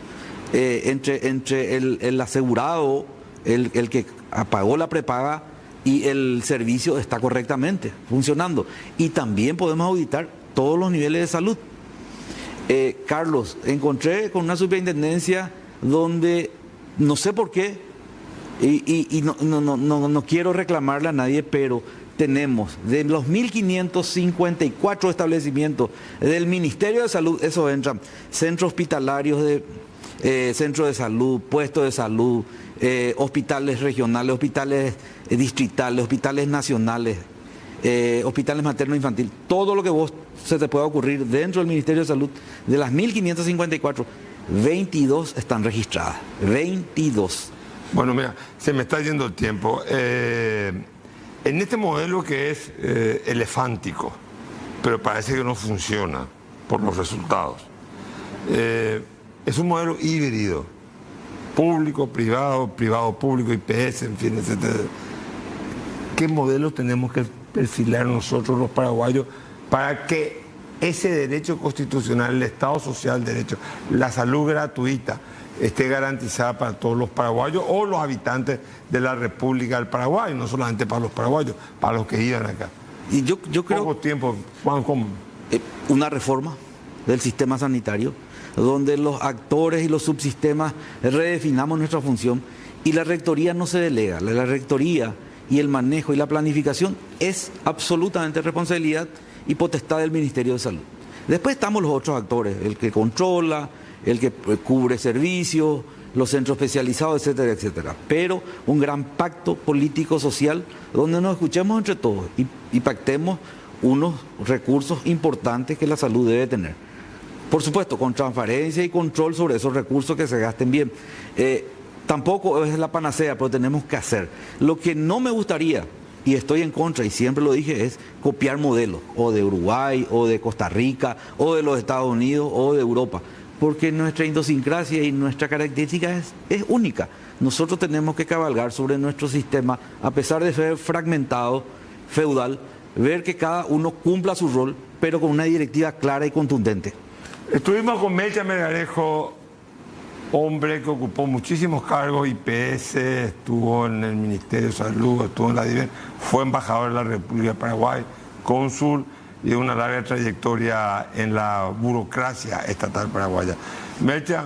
entre el asegurado, el que pagó la prepaga y el servicio está correctamente funcionando. Y también podemos auditar todos los niveles de salud. Carlos, encontré con una superintendencia donde no sé por qué, y no quiero reclamarle a nadie, pero tenemos de los 1.554 establecimientos del Ministerio de Salud, eso entran centros hospitalarios, centros de salud, puestos de salud, hospitales regionales, hospitales distritales, hospitales nacionales, hospitales materno-infantil, todo lo que se te pueda ocurrir dentro del Ministerio de Salud. De las 1.554, 22 están registradas, 22. Bueno, mira, se me está yendo el tiempo. en este modelo que es elefántico, pero parece que no funciona por los resultados, es un modelo híbrido, público-privado, privado-público, IPS, en fin, etc. ¿Qué modelo tenemos que perfilar nosotros los paraguayos para que ese derecho constitucional, el Estado social de derecho, la salud gratuita, esté garantizada para todos los paraguayos o los habitantes de la República del Paraguay, no solamente para los paraguayos, para los que vivan acá? Y yo creo... Poco tiempo, Juan, ¿cómo? Una reforma del sistema sanitario, donde los actores y los subsistemas redefinamos nuestra función y la rectoría no se delega. La rectoría y el manejo y la planificación es absolutamente responsabilidad y potestad del Ministerio de Salud. Después estamos los otros actores, el que controla, el que cubre servicios, los centros especializados, etcétera, etcétera. Pero un gran pacto político-social donde nos escuchemos entre todos y pactemos unos recursos importantes que la salud debe tener. Por supuesto, con transparencia y control sobre esos recursos que se gasten bien. Tampoco es la panacea, pero tenemos que hacer. Lo que no me gustaría, y estoy en contra, y siempre lo dije, es copiar modelos, o de Uruguay, o de Costa Rica, o de los Estados Unidos, o de Europa. Porque nuestra idiosincrasia y nuestra característica es única. Nosotros tenemos que cabalgar sobre nuestro sistema, a pesar de ser fragmentado, feudal, ver que cada uno cumpla su rol, pero con una directiva clara y contundente. Estuvimos con Melcha Melgarejo, hombre que ocupó muchísimos cargos, IPS, estuvo en el Ministerio de Salud, estuvo en la DIVEN, fue embajador de la República de Paraguay, cónsul y de una larga trayectoria en la burocracia estatal paraguaya. Melcha,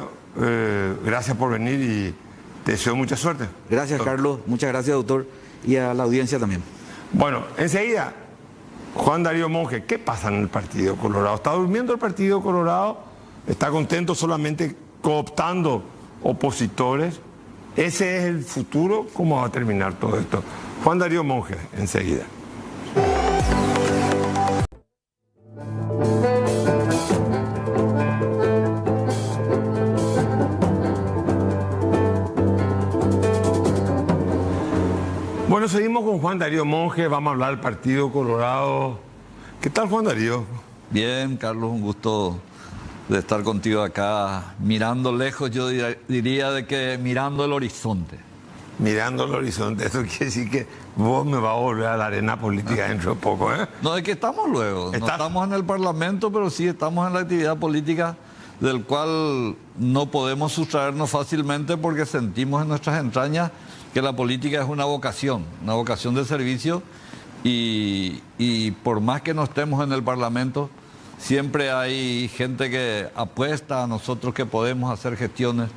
gracias por venir y te deseo mucha suerte. Gracias, Carlos, muchas gracias, doctor, y a la audiencia también. Bueno, enseguida, Juan Darío Monge, ¿qué pasa en el Partido Colorado? ¿Está durmiendo el Partido Colorado? ¿Está contento solamente cooptando opositores? ¿Ese es el futuro? ¿Cómo va a terminar todo esto? Juan Darío Monge, enseguida. Bueno, seguimos con Juan Darío Monge, vamos a hablar del Partido Colorado. ¿Qué tal, Juan Darío? Bien, Carlos, un gusto de estar contigo acá, mirando lejos, yo diría de que mirando el horizonte. Mirando el horizonte, eso quiere decir que vos me vas a volver a la arena política dentro de poco, ¿eh? No, es que estamos luego, no estamos en el Parlamento, pero sí estamos en la actividad política, del cual no podemos sustraernos fácilmente porque sentimos en nuestras entrañas que la política es una vocación de servicio y por más que no estemos en el Parlamento, siempre hay gente que apuesta a nosotros que podemos hacer gestiones,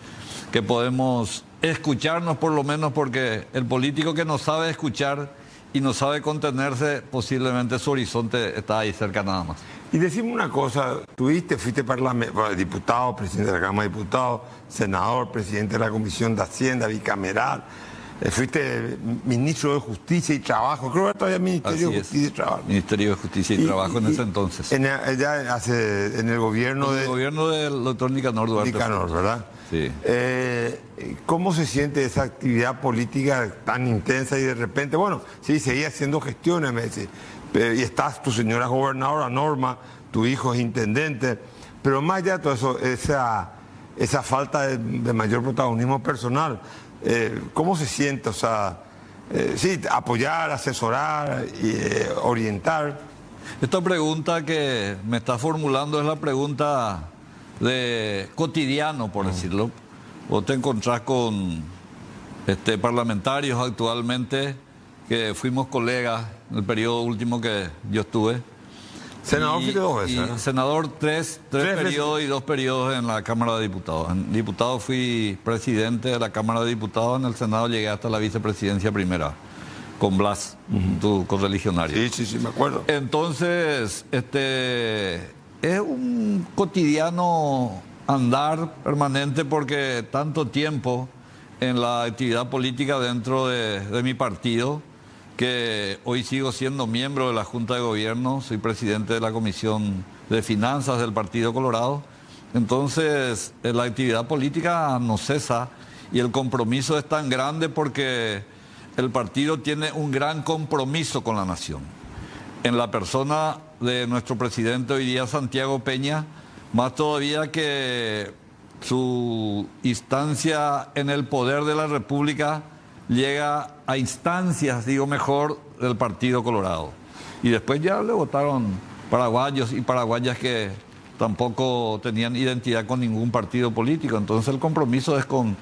que podemos escucharnos por lo menos, porque el político que no sabe escuchar y no sabe contenerse, posiblemente su horizonte está ahí cerca nada más. Y decime una cosa, fuiste diputado, presidente de la Cámara de Diputados, senador, presidente de la Comisión de Hacienda, bicameral, fuiste ministro de Justicia y Trabajo, creo que todavía Ministerio de Justicia y Trabajo. Ministerio de Justicia y Trabajo en ese entonces. En el gobierno de... El gobierno del doctor Nicanor Duarte. Nicanor, ¿verdad? Sí. ¿Cómo se siente esa actividad política tan intensa y de repente, bueno, sí, seguía haciendo gestiones, me decís, y estás, tu señora gobernadora Norma, tu hijo es intendente, pero más allá de todo eso, esa falta de mayor protagonismo personal, ¿cómo se siente? O sea, sí, apoyar, asesorar, orientar. Esta pregunta que me está formulando es la pregunta de cotidiano, por decirlo. Vos te encontrás con parlamentarios actualmente que fuimos colegas en el periodo último que yo estuve. Senador fuiste 2 veces, ¿no? Senador tres periodos y 2 periodos en la Cámara de Diputados. En diputado fui presidente de la Cámara de Diputados, en el Senado llegué hasta la vicepresidencia primera, con Blas, tu correligionario. Sí, me acuerdo. Entonces, es un cotidiano andar permanente porque tanto tiempo en la actividad política dentro de mi partido, que hoy sigo siendo miembro de la Junta de Gobierno, soy presidente de la Comisión de Finanzas del Partido Colorado. Entonces, la actividad política no cesa y el compromiso es tan grande porque el partido tiene un gran compromiso con la nación. En la persona de nuestro presidente hoy día, Santiago Peña, más todavía que su instancia en el poder de la República llega a instancias, digo mejor, del Partido Colorado. Y después ya le votaron paraguayos y paraguayas que tampoco tenían identidad con ningún partido político. Entonces el compromiso es con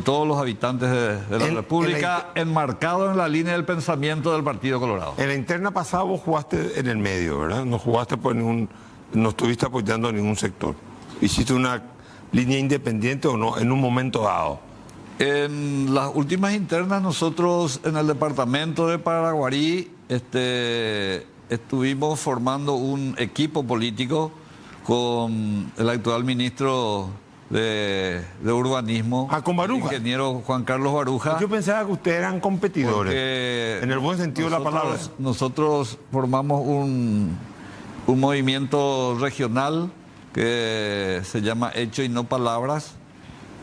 todos los habitantes de la República, enmarcado en la línea del pensamiento del Partido Colorado. En la interna pasada vos jugaste en el medio, ¿verdad? No jugaste por no estuviste apoyando a ningún sector. ¿Hiciste una línea independiente o no en un momento dado? En las últimas internas nosotros en el departamento de Paraguarí estuvimos formando un equipo político con el actual ministro de Urbanismo, con Baruja, el ingeniero Juan Carlos Baruja. Yo pensaba que ustedes eran competidores, en el buen sentido de la palabra. Nosotros formamos un movimiento regional que se llama Hecho y No Palabras.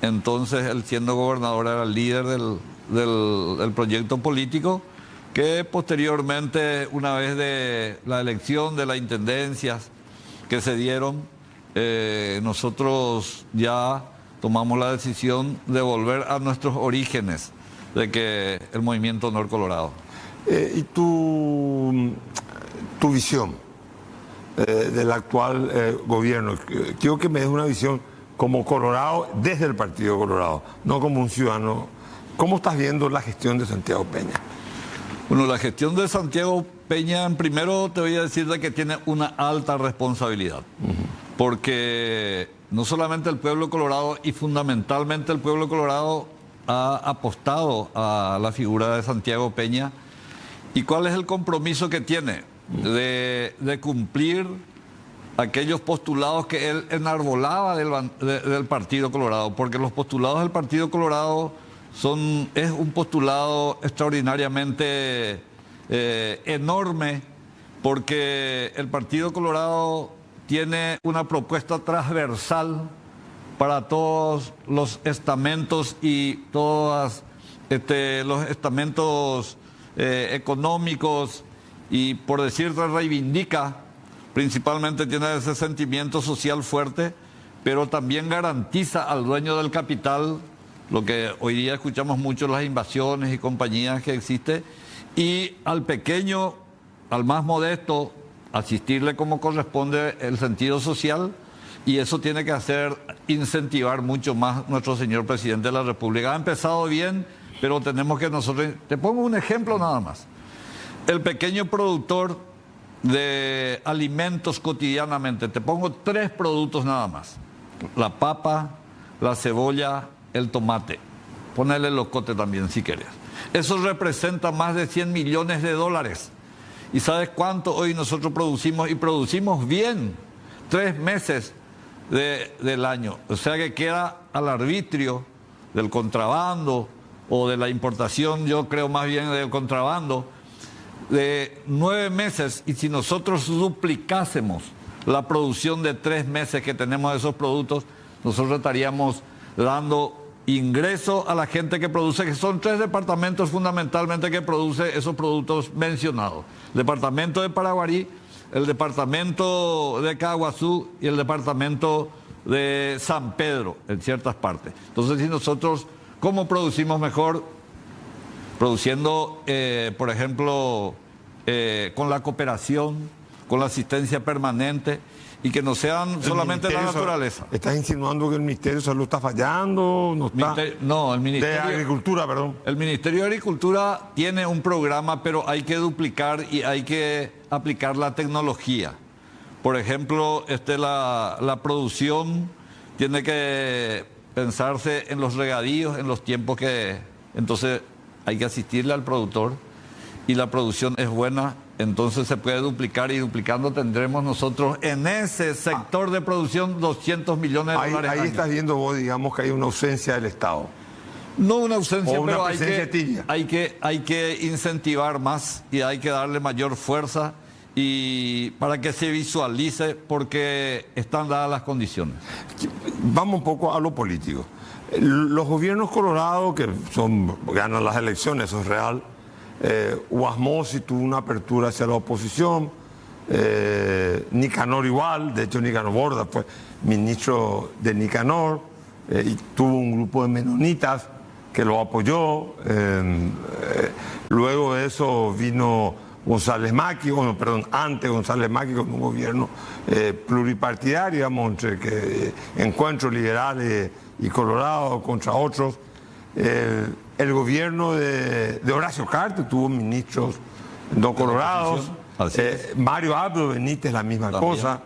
Entonces él, siendo gobernador, era el líder del proyecto político, que posteriormente, una vez de la elección de las intendencias que se dieron, nosotros ya tomamos la decisión de volver a nuestros orígenes, de que el movimiento Honor Colorado. ¿Y tu visión del actual gobierno? Quiero que me des una visión como Colorado, desde el Partido Colorado, no como un ciudadano. ¿Cómo estás viendo la gestión de Santiago Peña? Bueno, la gestión de Santiago Peña, primero te voy a decir de que tiene una alta responsabilidad, porque no solamente el pueblo colorado y fundamentalmente el pueblo colorado ha apostado a la figura de Santiago Peña. ¿Y cuál es el compromiso que tiene? De cumplir aquellos postulados que él enarbolaba del Partido Colorado, porque los postulados del Partido Colorado es un postulado extraordinariamente enorme, porque el Partido Colorado tiene una propuesta transversal para todos los estamentos y todos los estamentos económicos, y por decirte reivindica, principalmente tiene ese sentimiento social fuerte, pero también garantiza al dueño del capital, lo que hoy día escuchamos mucho, las invasiones y compañías que existen, y al pequeño, al más modesto, asistirle como corresponde el sentido social, y eso tiene que hacer incentivar mucho más nuestro señor presidente de la República. Ha empezado bien, pero tenemos que nosotros... Te pongo un ejemplo nada más. El pequeño productor de alimentos cotidianamente, te pongo 3 productos nada más: la papa, la cebolla, el tomate. Ponele el locote también si querés. Eso representa más de 100 millones de dólares. ¿Y sabes cuánto hoy nosotros producimos? Y producimos bien, 3 meses del año. O sea que queda al arbitrio del contrabando o de la importación, yo creo más bien del contrabando, de 9 meses. Y si nosotros duplicásemos la producción de 3 meses que tenemos de esos productos, nosotros estaríamos dando ingreso a la gente que produce, que son 3 departamentos fundamentalmente que produce esos productos mencionados: el departamento de Paraguarí, el departamento de Caguazú y el departamento de San Pedro, en ciertas partes. Entonces, si nosotros, ¿cómo producimos mejor? Produciendo, por ejemplo, con la cooperación, con la asistencia permanente, y que no sean solamente la naturaleza. ¿Estás insinuando que el Ministerio de Salud está fallando? No, el Ministerio de Agricultura, perdón. El Ministerio de Agricultura tiene un programa, pero hay que duplicar y hay que aplicar la tecnología. Por ejemplo, la producción tiene que pensarse en los regadíos, en los tiempos que... Entonces hay que asistirle al productor, y la producción es buena, entonces se puede duplicar, y duplicando tendremos nosotros en ese sector de producción 200 millones de dólares. Ahí estás viendo vos, digamos, que hay una ausencia del Estado. No una ausencia, o una pero presencia hay que incentivar más, y hay que darle mayor fuerza, y para que se visualice, porque están dadas las condiciones. Vamos un poco a lo político. Los gobiernos colorados que ganan las elecciones, eso es real. Guasmosi tuvo una apertura hacia la oposición. Nicanor igual, de hecho Nicanor Borda fue ministro de Nicanor y tuvo un grupo de menonitas que lo apoyó. Luego de eso vino González Maqui, antes González Maqui con un gobierno pluripartidario, digamos, entre que encuentros liberales y colorados contra otros. El gobierno de Horacio Cartes tuvo ministros no colorados. Mario Abdo Benítez la misma cosa.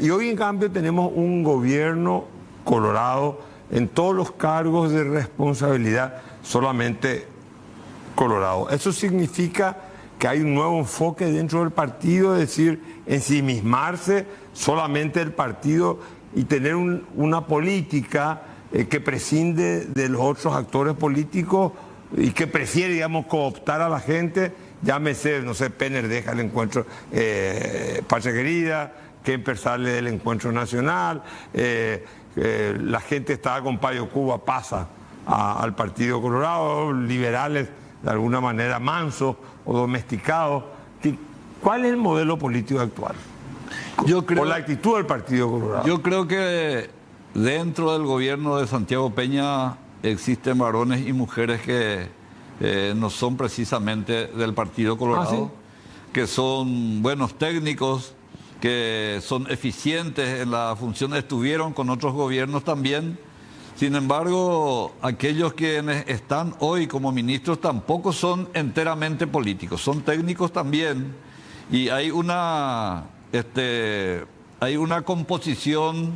Y hoy en cambio tenemos un gobierno colorado en todos los cargos de responsabilidad, solamente colorado. Eso significa que hay un nuevo enfoque dentro del partido, es decir, ensimismarse solamente el partido y tener una política que prescinde de los otros actores políticos y que prefiere, digamos, cooptar a la gente. Llámese, no sé, Penner deja el encuentro Patria Querida, Kemper sale del encuentro nacional, la gente estaba con Payo Cuba, pasa al Partido Colorado, liberales de alguna manera mansos o domesticados. ¿Cuál es el modelo político actual? O la actitud del Partido Colorado. Yo creo que dentro del gobierno de Santiago Peña existen varones y mujeres que no son precisamente del Partido Colorado, que son buenos técnicos, que son eficientes en la función, estuvieron con otros gobiernos también. Sin embargo, aquellos quienes están hoy como ministros tampoco son enteramente políticos, son técnicos también, y hay una composición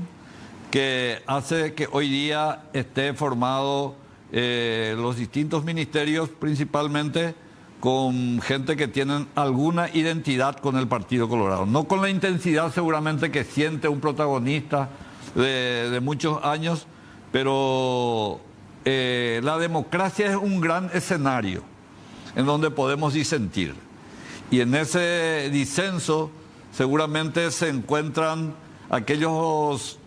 que hace que hoy día esté formado los distintos ministerios, principalmente con gente que tienen alguna identidad con el Partido Colorado. No con la intensidad seguramente que siente un protagonista de muchos años, pero la democracia es un gran escenario en donde podemos disentir. Y en ese disenso seguramente se encuentran aquellos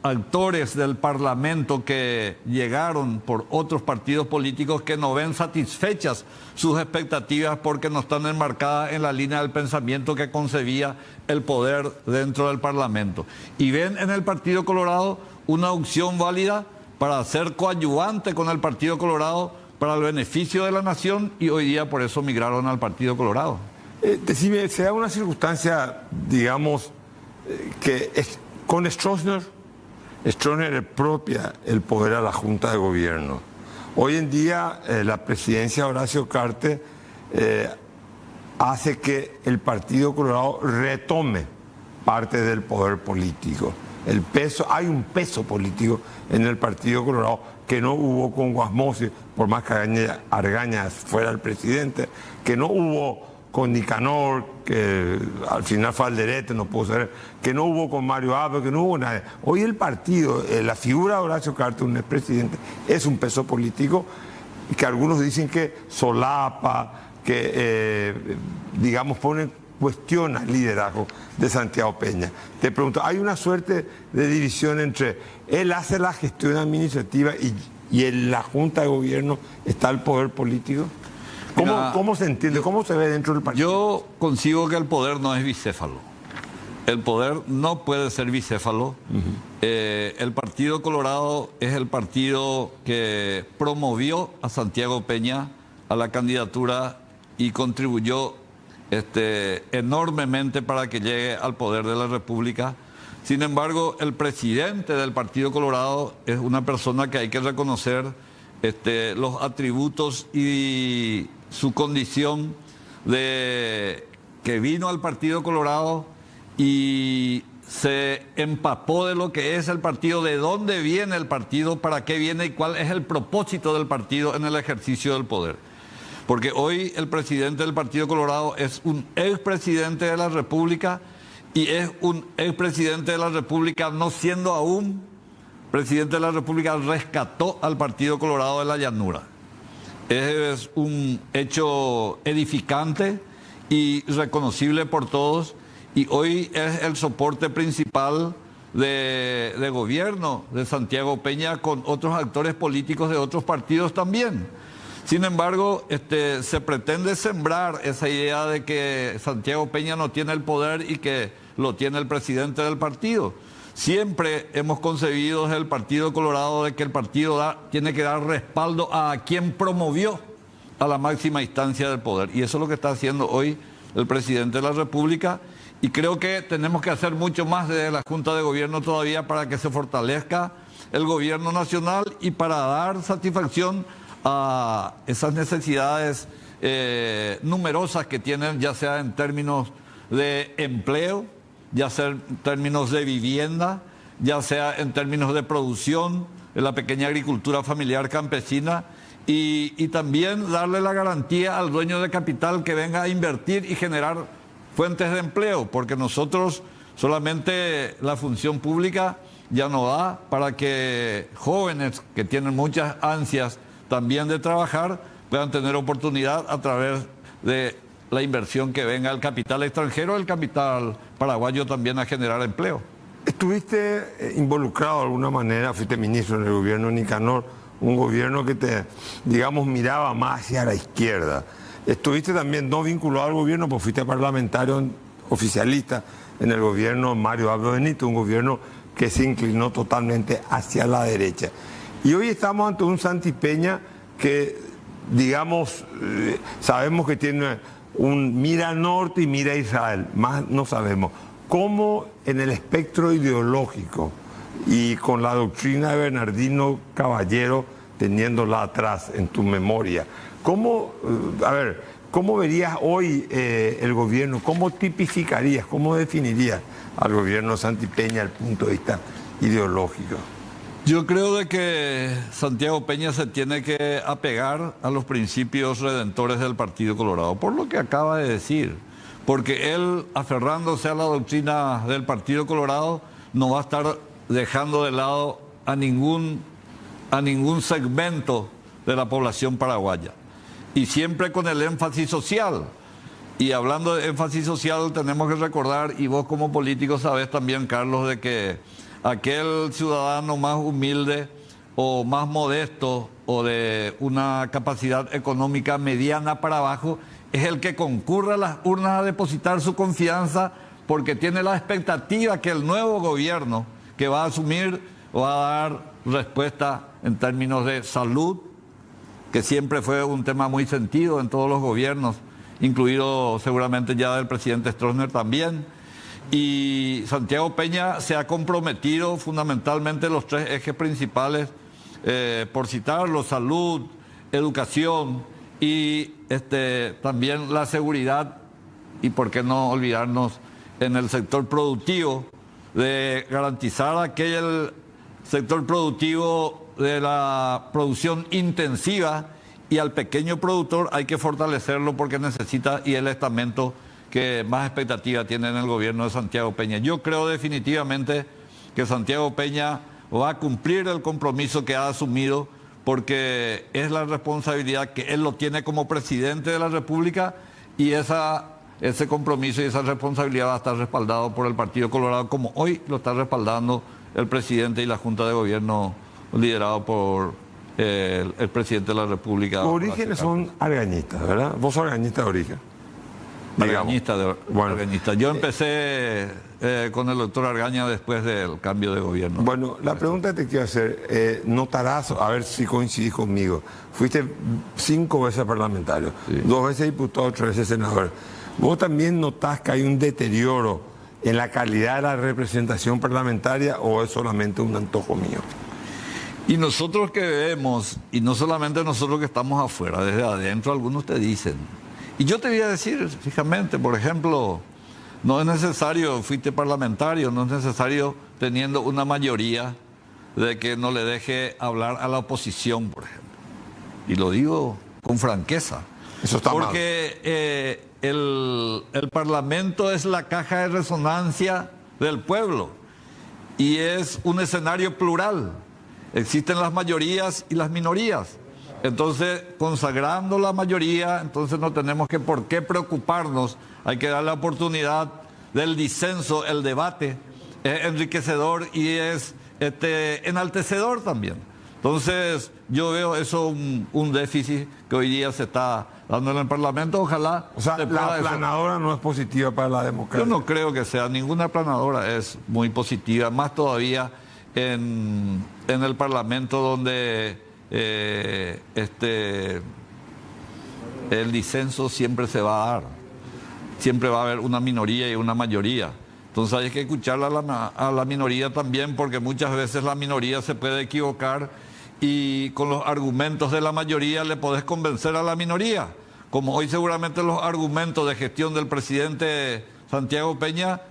actores del Parlamento que llegaron por otros partidos políticos que no ven satisfechas sus expectativas porque no están enmarcadas en la línea del pensamiento que concebía el poder dentro del Parlamento. Y ven en el Partido Colorado una opción válida para ser coadyuvante con el Partido Colorado para el beneficio de la nación, y hoy día por eso migraron al Partido Colorado. Decime, se da una circunstancia, digamos, que con Stroessner expropia el poder a la Junta de Gobierno. Hoy en día la presidencia de Horacio Cartes hace que el Partido Colorado retome parte del poder político. Hay un peso político en el Partido Colorado que no hubo con Guasmosi, por más que Argaña fuera el presidente, que no hubo con Nicanor, que al final fue Alderete, no pudo ser, que no hubo con Mario Abdo, que no hubo nadie. Hoy el partido, la figura de Horacio Cartes, un expresidente, es un peso político que algunos dicen que solapa, que digamos cuestiona el liderazgo de Santiago Peña. Te pregunto, ¿hay una suerte de división entre él hace la gestión administrativa y en la Junta de Gobierno está el poder político? ¿Cómo se entiende? ¿Cómo se ve dentro del partido? Yo concibo que el poder no es bicéfalo. El poder no puede ser bicéfalo. El Partido Colorado es el partido que promovió a Santiago Peña a la candidatura y contribuyó enormemente para que llegue al poder de la República. Sin embargo, el presidente del Partido Colorado es una persona que hay que reconocer los atributos y su condición de que vino al Partido Colorado y se empapó de lo que es el partido, de dónde viene el partido, para qué viene y cuál es el propósito del partido en el ejercicio del poder. Porque hoy el presidente del Partido Colorado es un expresidente de la República, y es un expresidente de la República no siendo aún presidente de la República. Rescató al Partido Colorado de la llanura. Es un hecho edificante y reconocible por todos, y hoy es el soporte principal de gobierno de Santiago Peña con otros actores políticos de otros partidos también. Sin embargo, se pretende sembrar esa idea de que Santiago Peña no tiene el poder y que lo tiene el presidente del partido. Siempre hemos concebido desde el Partido Colorado de que el partido tiene que dar respaldo a quien promovió a la máxima instancia del poder. Y eso es lo que está haciendo hoy el presidente de la República. Y creo que tenemos que hacer mucho más desde la Junta de Gobierno todavía para que se fortalezca el gobierno nacional y para dar satisfacción a esas necesidades numerosas que tienen, ya sea en términos de empleo, ya sea en términos de vivienda, ya sea en términos de producción, de la pequeña agricultura familiar campesina, y también darle la garantía al dueño de capital que venga a invertir y generar fuentes de empleo, porque nosotros solamente la función pública ya no da para que jóvenes que tienen muchas ansias también de trabajar puedan tener oportunidad a través de la inversión que venga el capital extranjero, el capital paraguayo también a generar empleo. ¿Estuviste involucrado de alguna manera, fuiste ministro en el gobierno de Nicanor, un gobierno que te, digamos, miraba más hacia la izquierda? Estuviste también no vinculado al gobierno, pues fuiste parlamentario oficialista en el gobierno de Mario Abdo Benito, un gobierno que se inclinó totalmente hacia la derecha. Y hoy estamos ante un Santi Peña que, digamos, sabemos que tiene un mira al norte y mira a Israel, más no sabemos. ¿Cómo en el espectro ideológico y con la doctrina de Bernardino Caballero, teniéndola atrás en tu memoria, ¿cómo verías hoy el gobierno? ¿Cómo tipificarías, cómo definirías al gobierno Santi Peña desde el punto de vista ideológico? Yo creo de que Santiago Peña se tiene que apegar a los principios redentores del Partido Colorado, por lo que acaba de decir, porque él, aferrándose a la doctrina del Partido Colorado, no va a estar dejando de lado a ningún segmento de la población paraguaya. Y siempre con el énfasis social. Y hablando de énfasis social, tenemos que recordar, y vos como político sabés también, Carlos, de que aquel ciudadano más humilde o más modesto o de una capacidad económica mediana para abajo es el que concurre a las urnas a depositar su confianza porque tiene la expectativa que el nuevo gobierno que va a asumir va a dar respuesta en términos de salud, que siempre fue un tema muy sentido en todos los gobiernos, incluido seguramente ya del presidente Stroessner también. Y Santiago Peña se ha comprometido fundamentalmente los tres ejes principales, por citarlos: salud, educación y también la seguridad, y por qué no olvidarnos en el sector productivo, de garantizar aquel sector productivo de la producción intensiva, y al pequeño productor hay que fortalecerlo porque necesita, y el estamento que más expectativa tiene en el gobierno de Santiago Peña. Yo creo definitivamente que Santiago Peña va a cumplir el compromiso que ha asumido, porque es la responsabilidad que él lo tiene como presidente de la República, y ese compromiso y esa responsabilidad va a estar respaldado por el Partido Colorado, como hoy lo está respaldando el presidente y la Junta de Gobierno liderado por el presidde de la República. Tus orígenes son argañistas, ¿verdad? Vos sos argañista de origen. Argañista. Yo empecé con el doctor Argaña después del cambio de gobierno. Bueno, la pregunta que te quiero hacer, notarás, a ver si coincidís conmigo, fuiste 5 veces parlamentario, sí, 2 veces diputado, 3 veces senador. ¿Vos también notás que hay un deterioro en la calidad de la representación parlamentaria, o es solamente un antojo mío? Y nosotros que vemos, y no solamente nosotros que estamos afuera, desde adentro algunos te dicen. Y yo te voy a decir, fijamente, por ejemplo, no es necesario, fuiste parlamentario, no es necesario teniendo una mayoría de que no le deje hablar a la oposición, por ejemplo. Y lo digo con franqueza. Eso está mal. Porque el Parlamento es la caja de resonancia del pueblo y es un escenario plural. Existen las mayorías y las minorías. Entonces, consagrando la mayoría, entonces no tenemos por qué preocuparnos. Hay que dar la oportunidad del disenso, el debate, enriquecedor y es enaltecedor también. Entonces, yo veo eso un déficit que hoy día se está dando en el Parlamento. Ojalá... O sea, la aplanadora no es positiva para la democracia. Yo no creo que sea. Ninguna aplanadora es muy positiva. Más todavía en el Parlamento donde el disenso siempre se va a dar. Siempre va a haber una minoría y una mayoría. Entonces hay que escuchar a la minoría también, porque muchas veces la minoría se puede equivocar y con los argumentos de la mayoría le podés convencer a la minoría. Como hoy seguramente los argumentos de gestión del presidente Santiago Peña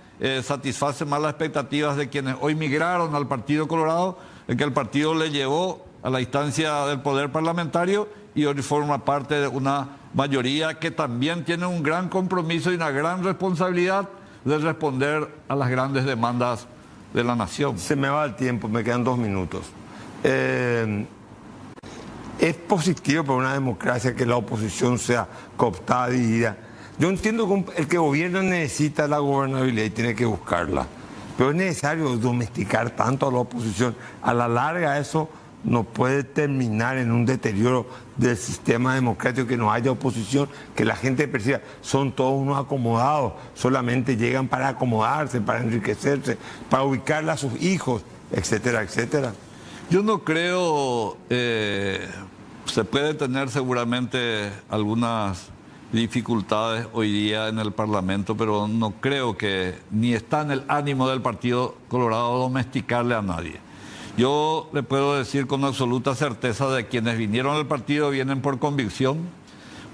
satisfacen más las expectativas de quienes hoy migraron al Partido Colorado, en que el partido le llevó a la instancia del poder parlamentario y hoy forma parte de una mayoría que también tiene un gran compromiso y una gran responsabilidad de responder a las grandes demandas de la nación. Se me va el tiempo, me quedan 2 minutos. Es positivo para una democracia que la oposición sea cooptada, dividida. Yo entiendo que el que gobierna necesita la gobernabilidad y tiene que buscarla, pero es necesario domesticar tanto a la oposición. A la larga eso no puede terminar en un deterioro del sistema democrático, que no haya oposición, que la gente perciba, son todos unos acomodados, solamente llegan para acomodarse, para enriquecerse, para ubicarle a sus hijos, etcétera, etcétera. Yo no creo, se puede tener seguramente algunas dificultades hoy día en el Parlamento, pero no creo que ni está en el ánimo del Partido Colorado domesticarle a nadie. Yo le puedo decir con absoluta certeza de quienes vinieron al partido vienen por convicción,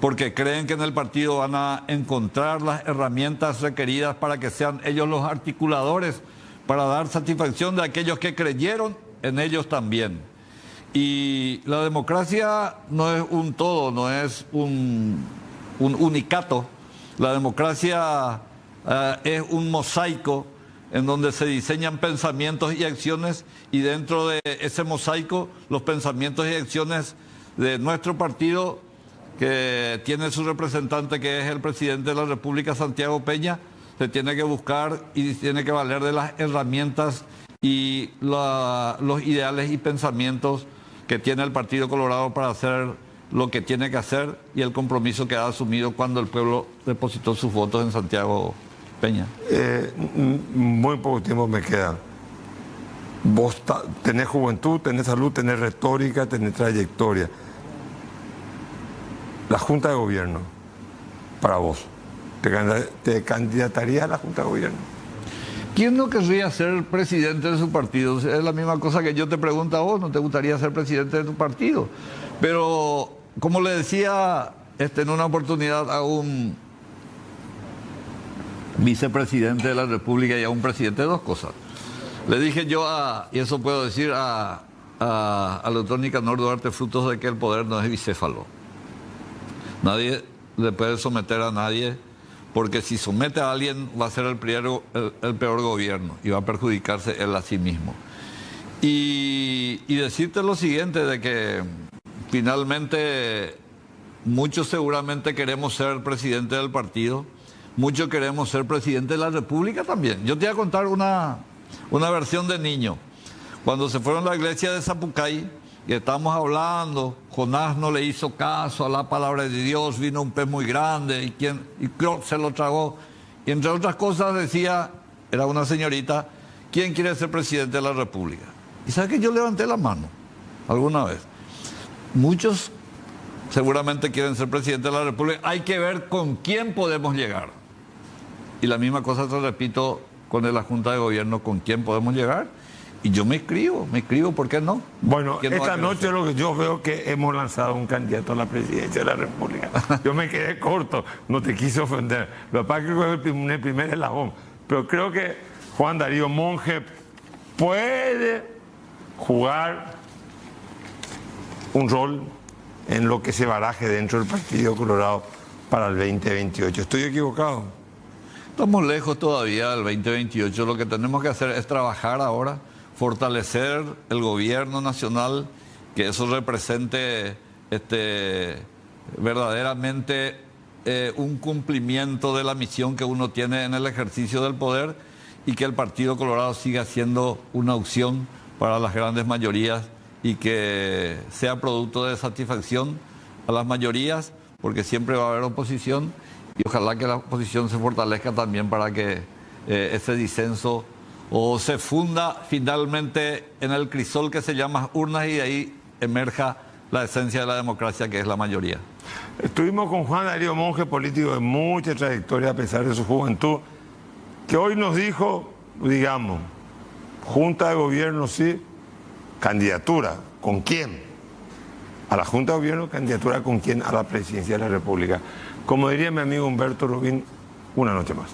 porque creen que en el partido van a encontrar las herramientas requeridas para que sean ellos los articuladores, para dar satisfacción de aquellos que creyeron en ellos también. Y la democracia no es un todo, no es un unicato. La democracia es un mosaico en donde se diseñan pensamientos y acciones, y dentro de ese mosaico los pensamientos y acciones de nuestro partido, que tiene su representante que es el presidente de la República, Santiago Peña, se tiene que buscar y tiene que valer de las herramientas y los ideales y pensamientos que tiene el Partido Colorado para hacer lo que tiene que hacer y el compromiso que ha asumido cuando el pueblo depositó sus votos en Santiago Peña. Muy poco tiempo me queda. Vos tenés juventud, tenés salud, tenés retórica, tenés trayectoria. La Junta de Gobierno, para vos, ¿te candidatarías a la Junta de Gobierno? ¿Quién no querría ser presidente de su partido? Es la misma cosa que yo te pregunto a vos, ¿no te gustaría ser presidente de tu partido? Pero, como le decía en una oportunidad a un vicepresidente de la República y a un presidente, 2 cosas. Le dije yo y eso puedo decir al doctor Nicanor Duarte Frutos, de que el poder no es bicéfalo. Nadie le puede someter a nadie, porque si somete a alguien va a ser el peor gobierno y va a perjudicarse él a sí mismo. Y decirte lo siguiente, de que finalmente muchos seguramente queremos ser presidente del partido, muchos queremos ser presidente de la República también. Yo te voy a contar una versión de niño. Cuando se fueron a la iglesia de Zapucay, y estábamos hablando, Jonás no le hizo caso a la palabra de Dios, vino un pez muy grande y se lo tragó. Y entre otras cosas decía, era una señorita, ¿quién quiere ser presidente de la República? Y sabe que yo levanté la mano alguna vez. Muchos seguramente quieren ser presidente de la República. Hay que ver con quién podemos llegar. Y la misma cosa te repito con la Junta de Gobierno, con quién podemos llegar. Y yo me inscribo, ¿por qué no? Bueno, esta noche lo que yo veo que hemos lanzado un candidato a la presidencia de la República. Yo me quedé corto, no te quise ofender. Lo que pasa es que fue el primer eslabón. Pero creo que Juan Darío Monge puede jugar un rol en lo que se baraje dentro del Partido Colorado para el 2028. ¿Estoy equivocado? Estamos lejos todavía del 2028. Lo que tenemos que hacer es trabajar ahora, fortalecer el gobierno nacional, que eso represente verdaderamente un cumplimiento de la misión que uno tiene en el ejercicio del poder, y que el Partido Colorado siga siendo una opción para las grandes mayorías y que sea producto de satisfacción a las mayorías, porque siempre va a haber oposición y ojalá que la oposición se fortalezca también para que ese disenso o se funda finalmente en el crisol que se llama urnas y de ahí emerja la esencia de la democracia, que es la mayoría. Estuvimos con Juan Darío Monge, político de mucha trayectoria a pesar de su juventud, que hoy nos dijo, digamos, Junta de Gobierno sí, candidatura, ¿con quién? A la Junta de Gobierno, candidatura ¿con quién? A la Presidencia de la República. Como diría mi amigo Humberto Rubín, una noche más.